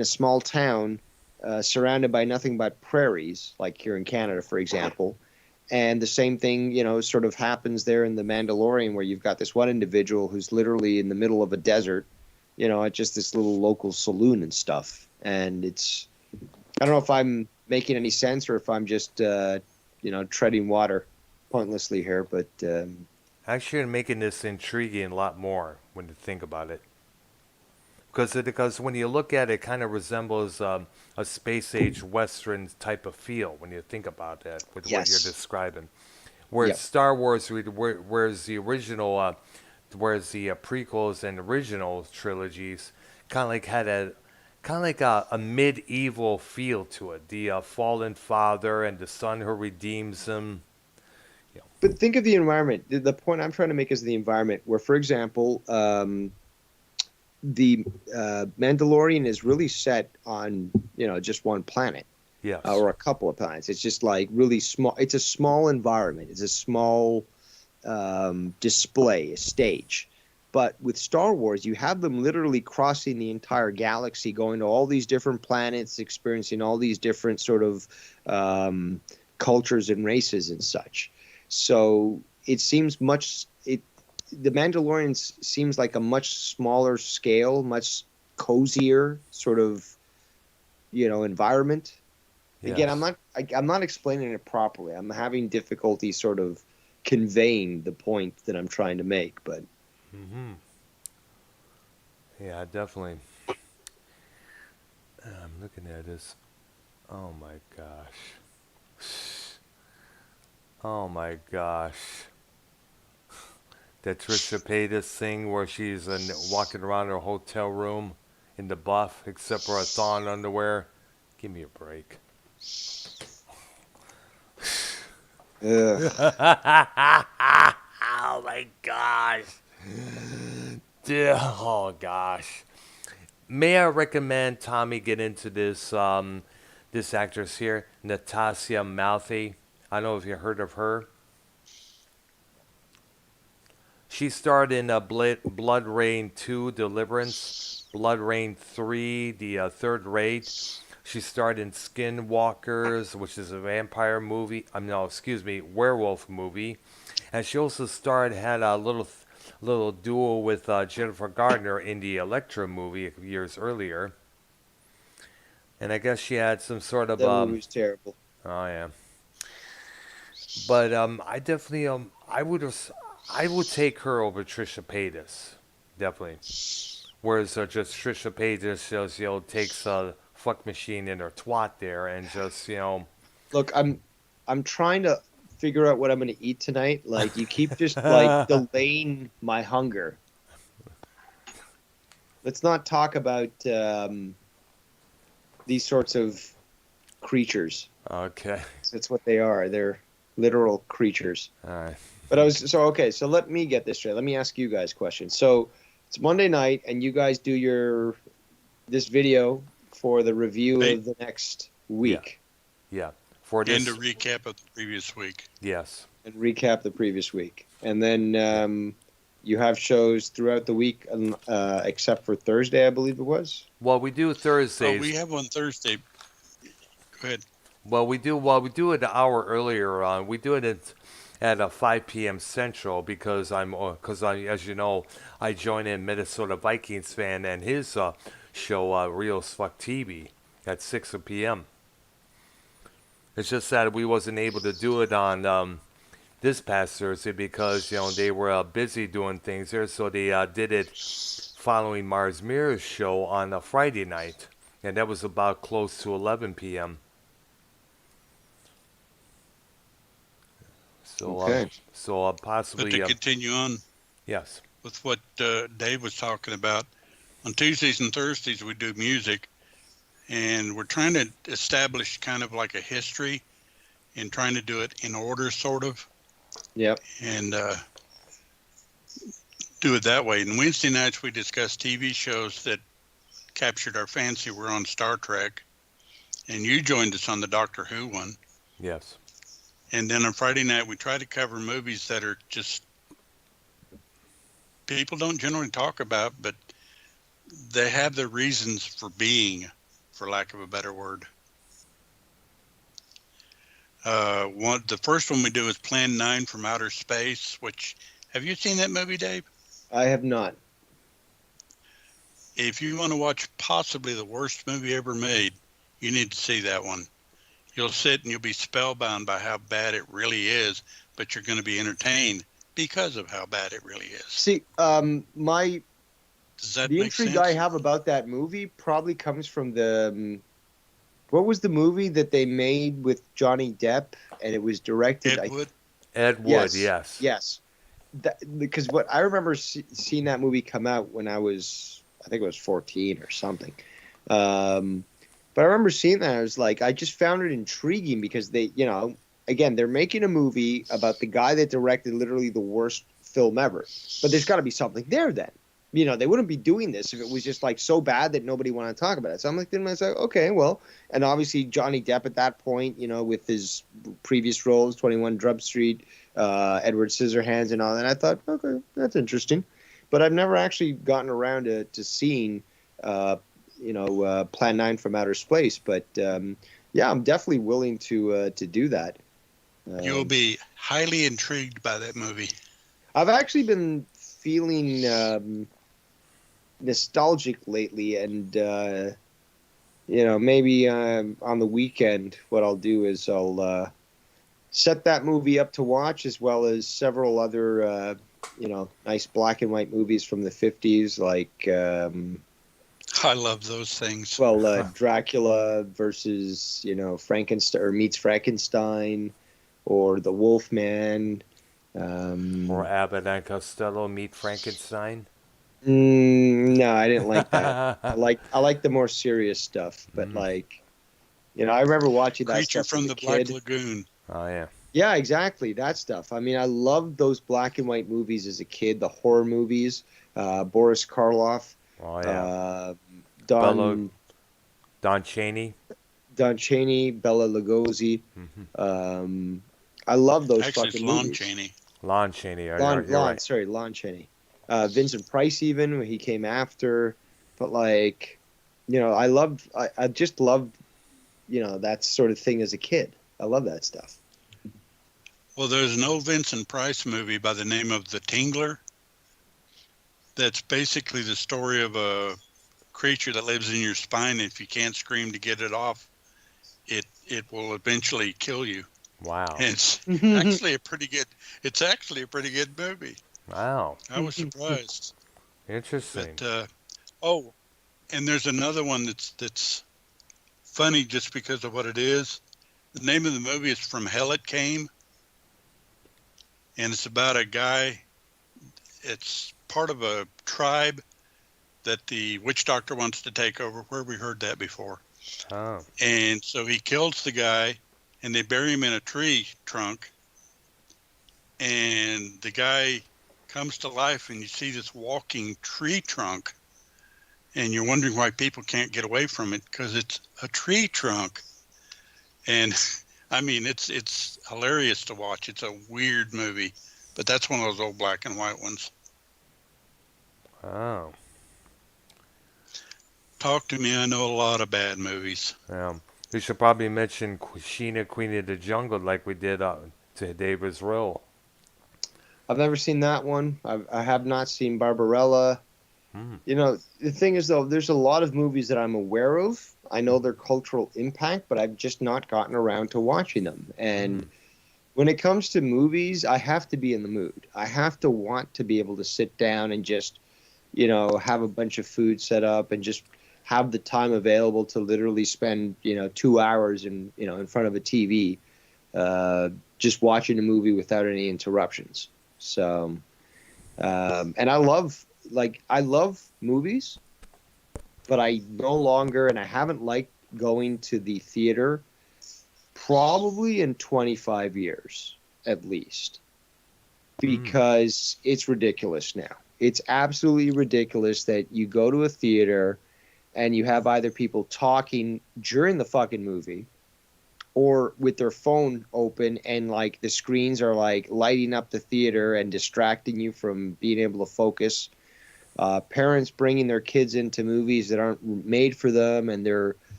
a small town surrounded by nothing but prairies, like here in Canada, for example. And the same thing, sort of happens there in The Mandalorian, where you've got this one individual who's literally in the middle of a desert, at just this little local saloon and stuff. And I don't know if I'm making any sense or if I'm just, treading water pointlessly here, but
Actually, making this intriguing a lot more when you think about it. Because when you look at it, it kind of resembles a space age western type of feel when you think about that with what you're
Yes.
describing. Whereas
Yep.
Star Wars, whereas the original, whereas the prequels and original trilogies kind of like had a kind of like a medieval feel to it. The fallen father and the son who redeems him. You know,
But think of the environment. The point I'm trying to make is the environment where, for example, the Mandalorian is really set on just one planet
yes,
or a couple of planets. It's just like really small. It's a small environment. It's a small display, a stage. But with Star Wars, you have them literally crossing the entire galaxy, going to all these different planets, experiencing all these different sort of cultures and races and such. So it seems much. The Mandalorian seems like a much smaller scale, much cozier sort of environment. Again,
yes.
I'm not explaining it properly. I'm having difficulty sort of conveying the point that I'm trying to make. But
Hmm. Yeah, definitely. I'm looking at this. Oh my gosh. Oh my gosh. That Trisha Paytas thing where she's walking around her hotel room in the buff, except for a thong underwear. Give me a break.
ugh.
Oh my gosh. Oh gosh. May I recommend Tommy get into this actress here, Natasha Malthy. I don't know if you heard of her. She starred in Blood Rain 2, Deliverance, Blood Rain 3, The Third Rate. She starred in Skinwalkers, which is a vampire movie. No, excuse me, werewolf movie. And she also had a little duo with Jennifer Gardner in the Elektra movie years earlier. And I guess she had some sort of
That movie was terrible.
oh yeah. But I definitely I would take her over Trisha Paytas, definitely. Whereas just Trisha Paytas just takes a fuck machine in her twat there and just
Look, I'm trying to figure out what I'm going to eat tonight. Like you keep just like delaying my hunger. Let's not talk about these sorts of creatures.
okay.
That's what they are. They're literal creatures.
All right.
But okay. So let me get this straight. Let me ask you guys questions. So it's Monday night, and you guys do this video for the review
Hey,
of the next
Yeah.
week
Yeah. For
and a
this,
recap of the previous week.
yes.
and recap the previous week, and then
Yeah.
you have shows throughout the week, except for Thursday, I believe it was.
Well, we do
Oh, we
Thursdays.
have one Thursday. Go ahead.
We do it an hour earlier on. We do it at 5 p.m. Central because as you know, I join in Minnesota Vikings fan and his show Real Fuck TV at 6 p.m. It's just that we wasn't able to do it on this past Thursday because they were busy doing things there, so they did it following Mars Mirror's show on a Friday night, and that was about close to 11 p.m. So,
Okay.
But
possibly,
to continue on
yes,
with what Dave was talking about, on Tuesdays and Thursdays we do music, and we're trying to establish kind of like a history and trying to do it in order, sort of,
Yep.
and do it that way. And Wednesday nights we discuss TV shows that captured our fancy. We're on Star Trek, and you joined us on the Doctor Who one.
yes,
And then on Friday night we try to cover movies that are just people don't generally talk about, but they have their reasons for being, for lack of a better word. The first one we do is Plan 9 from Outer Space, which, have you seen that movie, Dave?
I have not.
If you want to watch possibly the worst movie ever made, you need to see that one. You'll sit and you'll be spellbound by how bad it really is, but you're going to be entertained because of how bad it really is.
See, my
Does that
the
make
intrigue I
sense?
have about that movie probably comes from the what was the movie that they made with Johnny Depp and it was directed?
Ed Wood?
Ed Wood,
Yes,
yes.
yes. Because what I remember seeing that movie come out when I think it was 14 or something. Um, but I remember seeing that. I was like, I just found it intriguing because they, again, they're making a movie about the guy that directed literally the worst film ever. But there's got to be something there then. They wouldn't be doing this if it was just like so bad that nobody wanted to talk about it. So I'm like, then I was like, okay, well, and obviously Johnny Depp at that point, with his previous roles, 21 Drug Street, Edward Scissorhands, and all that. I thought, okay, that's interesting, but I've never actually gotten around to seeing, Plan 9 from Outer Space. But yeah, I'm definitely willing to do that.
You'll
Um,
be highly intrigued by that movie.
I've actually been feeling nostalgic lately, and maybe on the weekend, what I'll do is I'll set that movie up to watch, as well as several other, nice black and white movies from the 50s, like,
I love those things.
Dracula versus, Frankenstein or meets Frankenstein, or The Wolfman.
Or Abbott and Costello meet Frankenstein.
No, I didn't like that. I like the more serious stuff, but
Mm.
I remember watching that
Creature
stuff as
from
a
the Black
kid.
Lagoon.
Oh yeah.
Yeah, exactly. That stuff. I mean, I loved those black and white movies as a kid, the horror movies. Boris Karloff,
Oh yeah.
uh,
Bella
Don
Don Chaney.
Don Chaney, Bela Lugosi.
Mm-hmm.
Um, I love those
Actually, it's
fucking
Lon
movies.
Chaney.
Lon Chaney. You're
Lon,
right.
sorry, Lon Chaney. Vincent Price, even when he came after. But like, I just loved, that sort of thing as a kid. I love that stuff.
Well, there's an old Vincent Price movie by the name of The Tingler that's basically the story of a creature that lives in your spine. If you can't scream to get it off, it will eventually kill you.
Wow.
And it's it's actually a pretty good movie.
Wow.
I was surprised.
Interesting.
But oh, and there's another one that's funny just because of what it is. The name of the movie is From Hell It Came, and it's about a guy. It's part of a tribe that the witch doctor wants to take over. Where we heard that before.
Oh.
And so he kills the guy, and they bury him in a tree trunk. And the guy comes to life, and you see this walking tree trunk, and you're wondering why people can't get away from it because it's a tree trunk. And I mean, it's hilarious to watch. It's a weird movie, but that's one of those old black and white ones.
Oh.
Talk to me. I know a lot of bad movies.
We should probably mention Sheena, Queen of the Jungle, like we did to David's Row.
I've never seen that one. I have not seen Barbarella.
Hmm.
The thing is, though, there's a lot of movies that I'm aware of. I know their cultural impact, but I've just not gotten around to watching them. And when it comes to movies, I have to be in the mood. I have to want to be able to sit down and just, have a bunch of food set up and just have the time available to literally spend, 2 hours in front of a TV, just watching a movie without any interruptions. So, and I love movies, but I no longer, and I haven't liked going to the theater probably in 25 years at least, because it's ridiculous now. It's absolutely ridiculous that you go to a theater and you have either people talking during the fucking movie or with their phone open, and like the screens are like lighting up the theater and distracting you from being able to focus. Parents bringing their kids into movies that aren't made for them, and they're,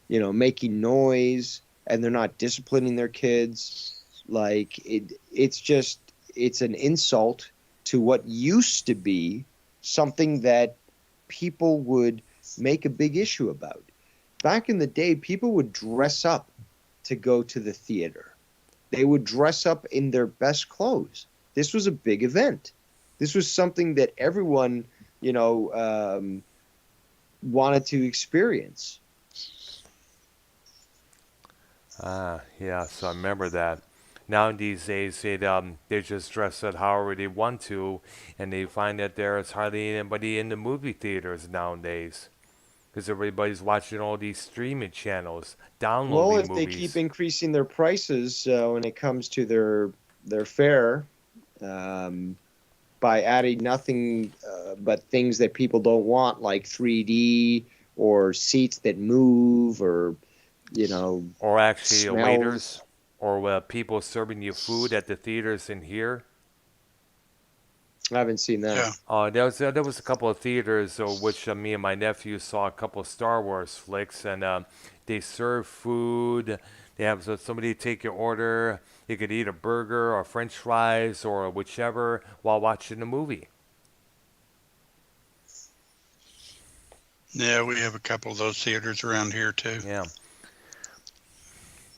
making noise, and they're not disciplining their kids. Like it's an insult to what used to be something that people would make a big issue about. Back in the day, people would dress up to go to the theater. They would dress up in their best clothes. This was a big event. This was something that everyone you know, wanted to experience.
Ah, yeah, so I remember that. Now these days, they just dress it however they want to, and they find that there's hardly anybody in the movie theaters nowadays because everybody's watching all these streaming channels,
Well,
downloading
if they keep
movies.
increasing their prices when it comes to their fare, um, by adding nothing but things that people don't want, like 3D or seats that move, or
Or actually waiters,
smells.
or people serving you food at the theaters in here.
I haven't seen that.
Yeah.
There was a couple of theaters which me and my nephew saw a couple of Star Wars flicks, and they serve food. They have somebody take your order. You could eat a burger or French fries or whichever while watching the movie.
Yeah, we have a couple of those theaters around here too.
Yeah,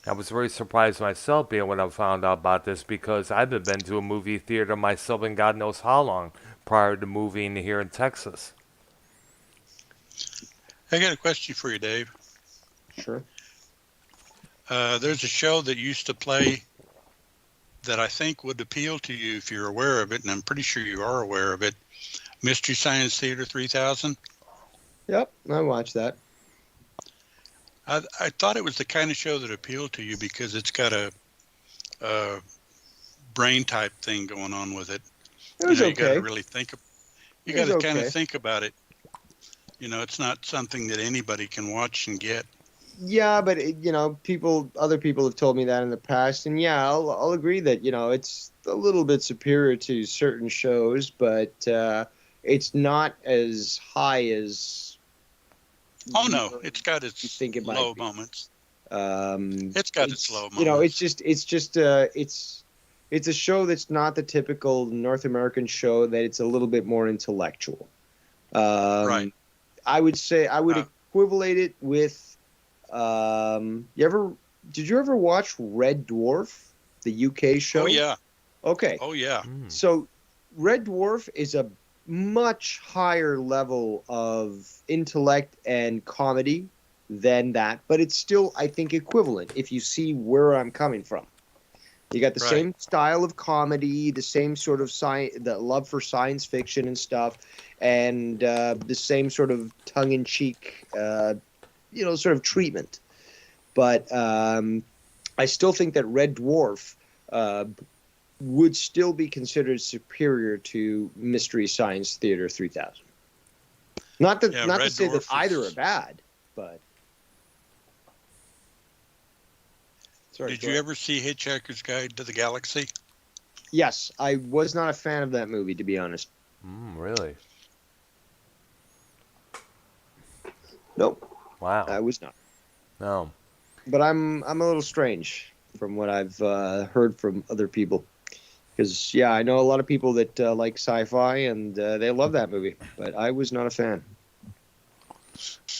I was very surprised myself being when I found out about this because I haven't been to a movie theater myself in God knows how long prior to moving here in Texas.
I got a question for you, Dave.
Sure.
There's a show that used to play that I think would appeal to you if you're aware of it, and I'm pretty sure you are aware of it. Mystery Science Theater 3000.
Yep, I watched that.
I thought it was the kind of show that appealed to you because it's got a brain type thing going on with it.
It was
You got to
okay.
really think. You
It
got
was
to kind of
okay.
think about it. It's not something that anybody can watch and get.
Yeah, but other people have told me that in the past, and yeah, I'll agree that it's a little bit superior to certain shows, but it's not as high as
Oh
you,
no, it's got
you
its
think it might
low
be.
moments. It's got its
It's
low
it's
moments.
just it's a show that's not the typical North American show. That it's a little bit more intellectual.
Right.
Um, I would say I would
Uh,
equivalate it with. You ever did you ever watch Red Dwarf, the UK
oh
show?
yeah.
Okay,
Oh yeah.
Mm.
so Red Dwarf is a much higher level of intellect and comedy than that, but it's still, I think, equivalent if you see where I'm coming from. You got the
Right.
same style of comedy, the same sort of the love for science fiction and stuff, and the same sort of tongue-in-cheek, sort of treatment. But I still think that Red Dwarf uh, would still be considered superior to Mystery Science Theater 3000. Not that,
Yeah.
not to
Red
say that
Dwarf
either are
is.
bad, but sorry.
Did
Go
you
ahead.
ever see Hitchhiker's Guide to the Galaxy?
Yes, I was not a fan of that movie, to be honest.
Really?
Nope,
Wow.
I was not.
No.
But I'm a little strange from what I've heard from other people. Because yeah, I know a lot of people that like sci-fi and they love that movie, but I was not a fan.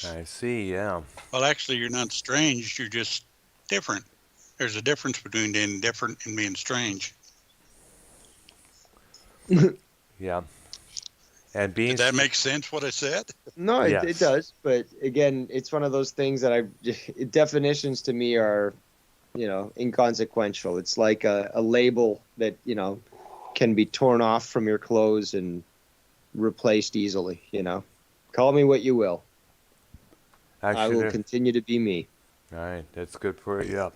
I see, yeah.
Well, actually, you're not strange. You're just different. There's a difference between being different and being strange.
Yeah. And being,
Did that make sense? What I said?
No, it
yes.
does. But again, it's one of those things that definitions to me are, inconsequential. It's like a label that, can be torn off from your clothes and replaced easily. Call me what you will. I
Actually,
will continue to be me.
all right, that's good for you. Yeah.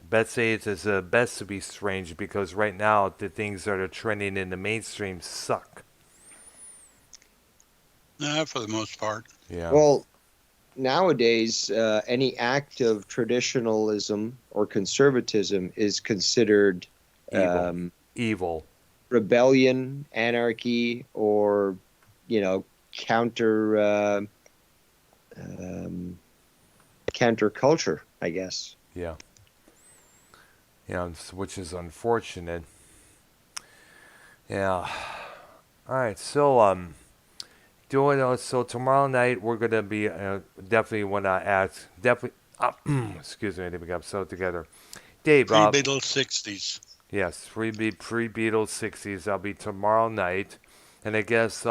Betsy, it's best to be strange because right now the things that are trending in the mainstream suck.
No, for the most part.
Yeah.
Well, nowadays, any act of traditionalism or conservatism is considered
Evil.
um,
Evil.
rebellion, anarchy, or counter um, counterculture, I guess.
Yeah. Yeah, which is unfortunate. Yeah. All right. So doing so tomorrow night we're gonna be definitely want to ask definitely. Excuse me, I think we got so together. Dave,
Pre-Beatles 60s.
yes, pre Beatles 60s. I'll be tomorrow night, and I guess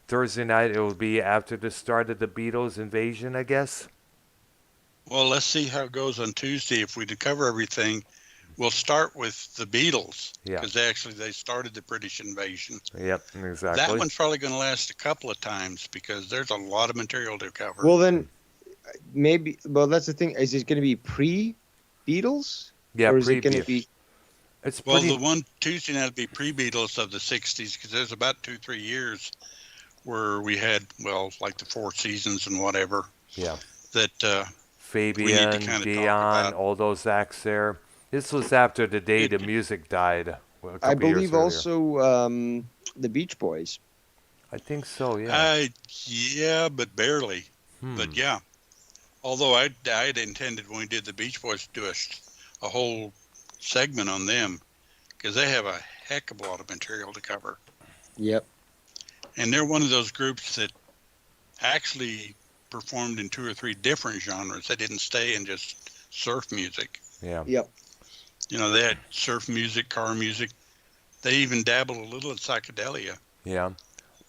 Thursday night, it will be after the start of the Beatles invasion, I guess.
Well, let's see how it goes on Tuesday. If we cover everything, we'll start with the Beatles
Yeah.
because they started the British invasion.
Yep,
That
exactly.
one's probably going to last a couple of times because there's a lot of material to cover.
Well, then maybe. Well, that's the thing. Is it going to be pre-Beatles,
Yeah,
or is it going to
preview.
be?
It's
Well,
pretty.
the one Tuesday night will be pre-Beatles of the '60s because there's about 2-3 years where we had like the Four Seasons and whatever
Yeah.
that we need to
Fabian,
kind of talk
Dion,
about.
all those acts there. This was after the day
It,
the music died, well, a
I
couple years
believe
earlier.
also the Beach Boys.
I think so, yeah.
yeah, but barely.
Hmm.
But yeah, although I'd intended when we did the Beach Boys to do a whole segment on them because they have a heck of a lot of material to cover.
Yep.
And they're one of those groups that actually performed in 2 or 3 different genres. They didn't stay in just surf music.
Yeah.
Yep.
They had surf music, car music. They even dabbled a little in psychedelia.
Yeah.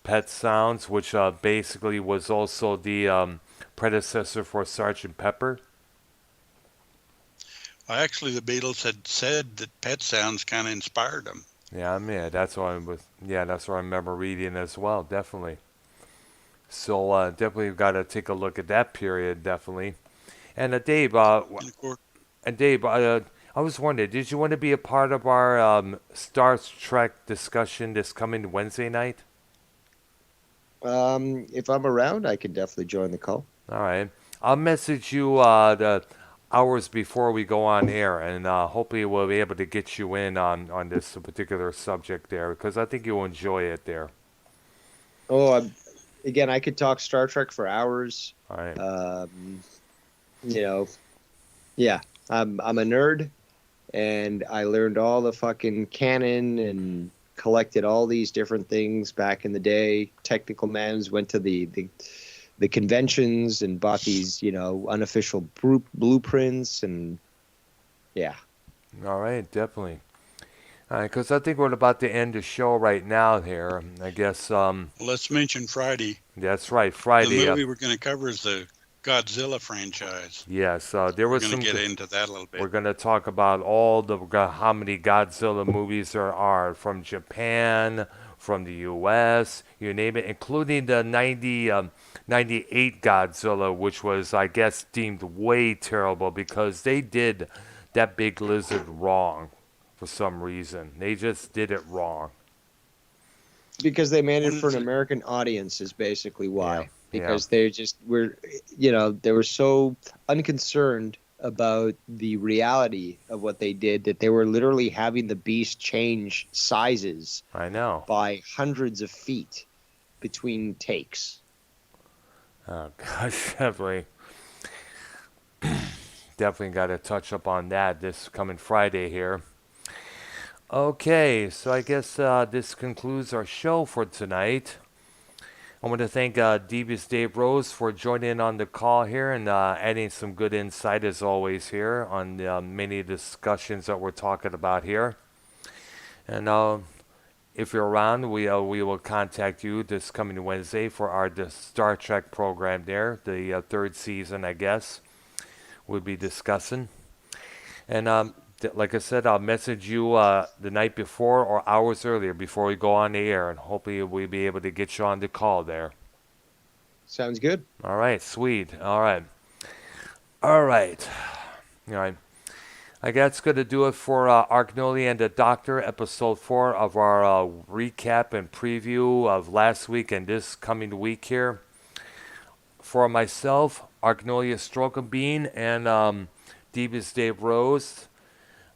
Pet Sounds, which basically was also the predecessor for Sergeant Pepper.
Actually, the Beatles had said that Pet Sounds kind of inspired them.
Yeah, I mean, that's what I was. Yeah, that's what I remember reading as well. Definitely. So definitely got to take a look at that period. Definitely. And Dave,
And of course,
I was wondering, did you want to be a part of our Star Trek discussion this coming Wednesday night?
If I'm around, I can definitely join the call.
All right. I'll message you the hours before we go on air, and hopefully we'll be able to get you in on this particular subject there, because I think you'll enjoy it there.
Oh, again, I could talk Star Trek for hours.
All right.
You know, yeah, I'm a nerd, and I learned all the fucking canon and collected all these different things back in the day. Technical Mans went to the conventions and bought these, unofficial blueprints, and yeah.
All right, definitely. All right, because I think we're about to end the show right now here. I guess
let's mention Friday.
that's right,
The
Friday.
movie we're going to cover is the Godzilla franchise.
Yes, there
We're
was
going
some.
to get into that a little
We're
bit.
going to talk about all how many Godzilla movies there are from Japan, from the U.S., you name it, including the 98 Godzilla, which was, I guess, deemed way terrible because they did that big lizard wrong for some reason. They just did it wrong.
Because they made it
One
for
of
an
the,
American audience is basically why.
Yeah,
Because they just were, they were so unconcerned about the reality of what they did that they were literally having the beast change sizes
I know.
by hundreds of feet between takes.
Oh, gosh, definitely got to touch up on that this coming Friday here. Okay, so I guess this concludes our show for tonight. I want to thank Devious Dave Rose for joining in on the call here and adding some good insight as always here on the many discussions that we're talking about here. And if you're around, we will contact you this coming Wednesday for our Star Trek program there, the third season, I guess, we'll be discussing. And like I said, I'll message you the night before or hours earlier before we go on the air, and hopefully we'll be able to get you on the call there.
Sounds good.
All right, sweet. All right. All right. All right. I guess that's going to do it for Arknolia and the Doctor, episode 4 of our recap and preview of last week and this coming week here. For myself, Arknolia Strokenbean, and Devious Dave Rose,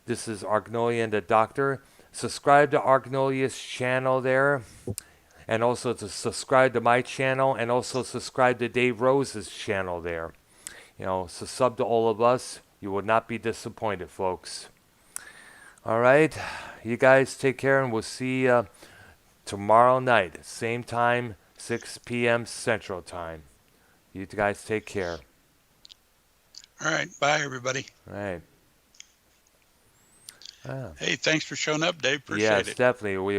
this is Arknolia and the Doctor. Subscribe to Arknolia's channel there, and also to subscribe to my channel, and also subscribe to Dave Rose's channel there. So sub to all of us. You will not be disappointed, folks. All right. You guys take care, and we'll see you tomorrow night. Same time, 6 p.m. Central Time. You guys take care.
All right. Bye, everybody.
All right.
Hey, thanks for showing up, Dave. Appreciate
Yes,
it.
definitely. We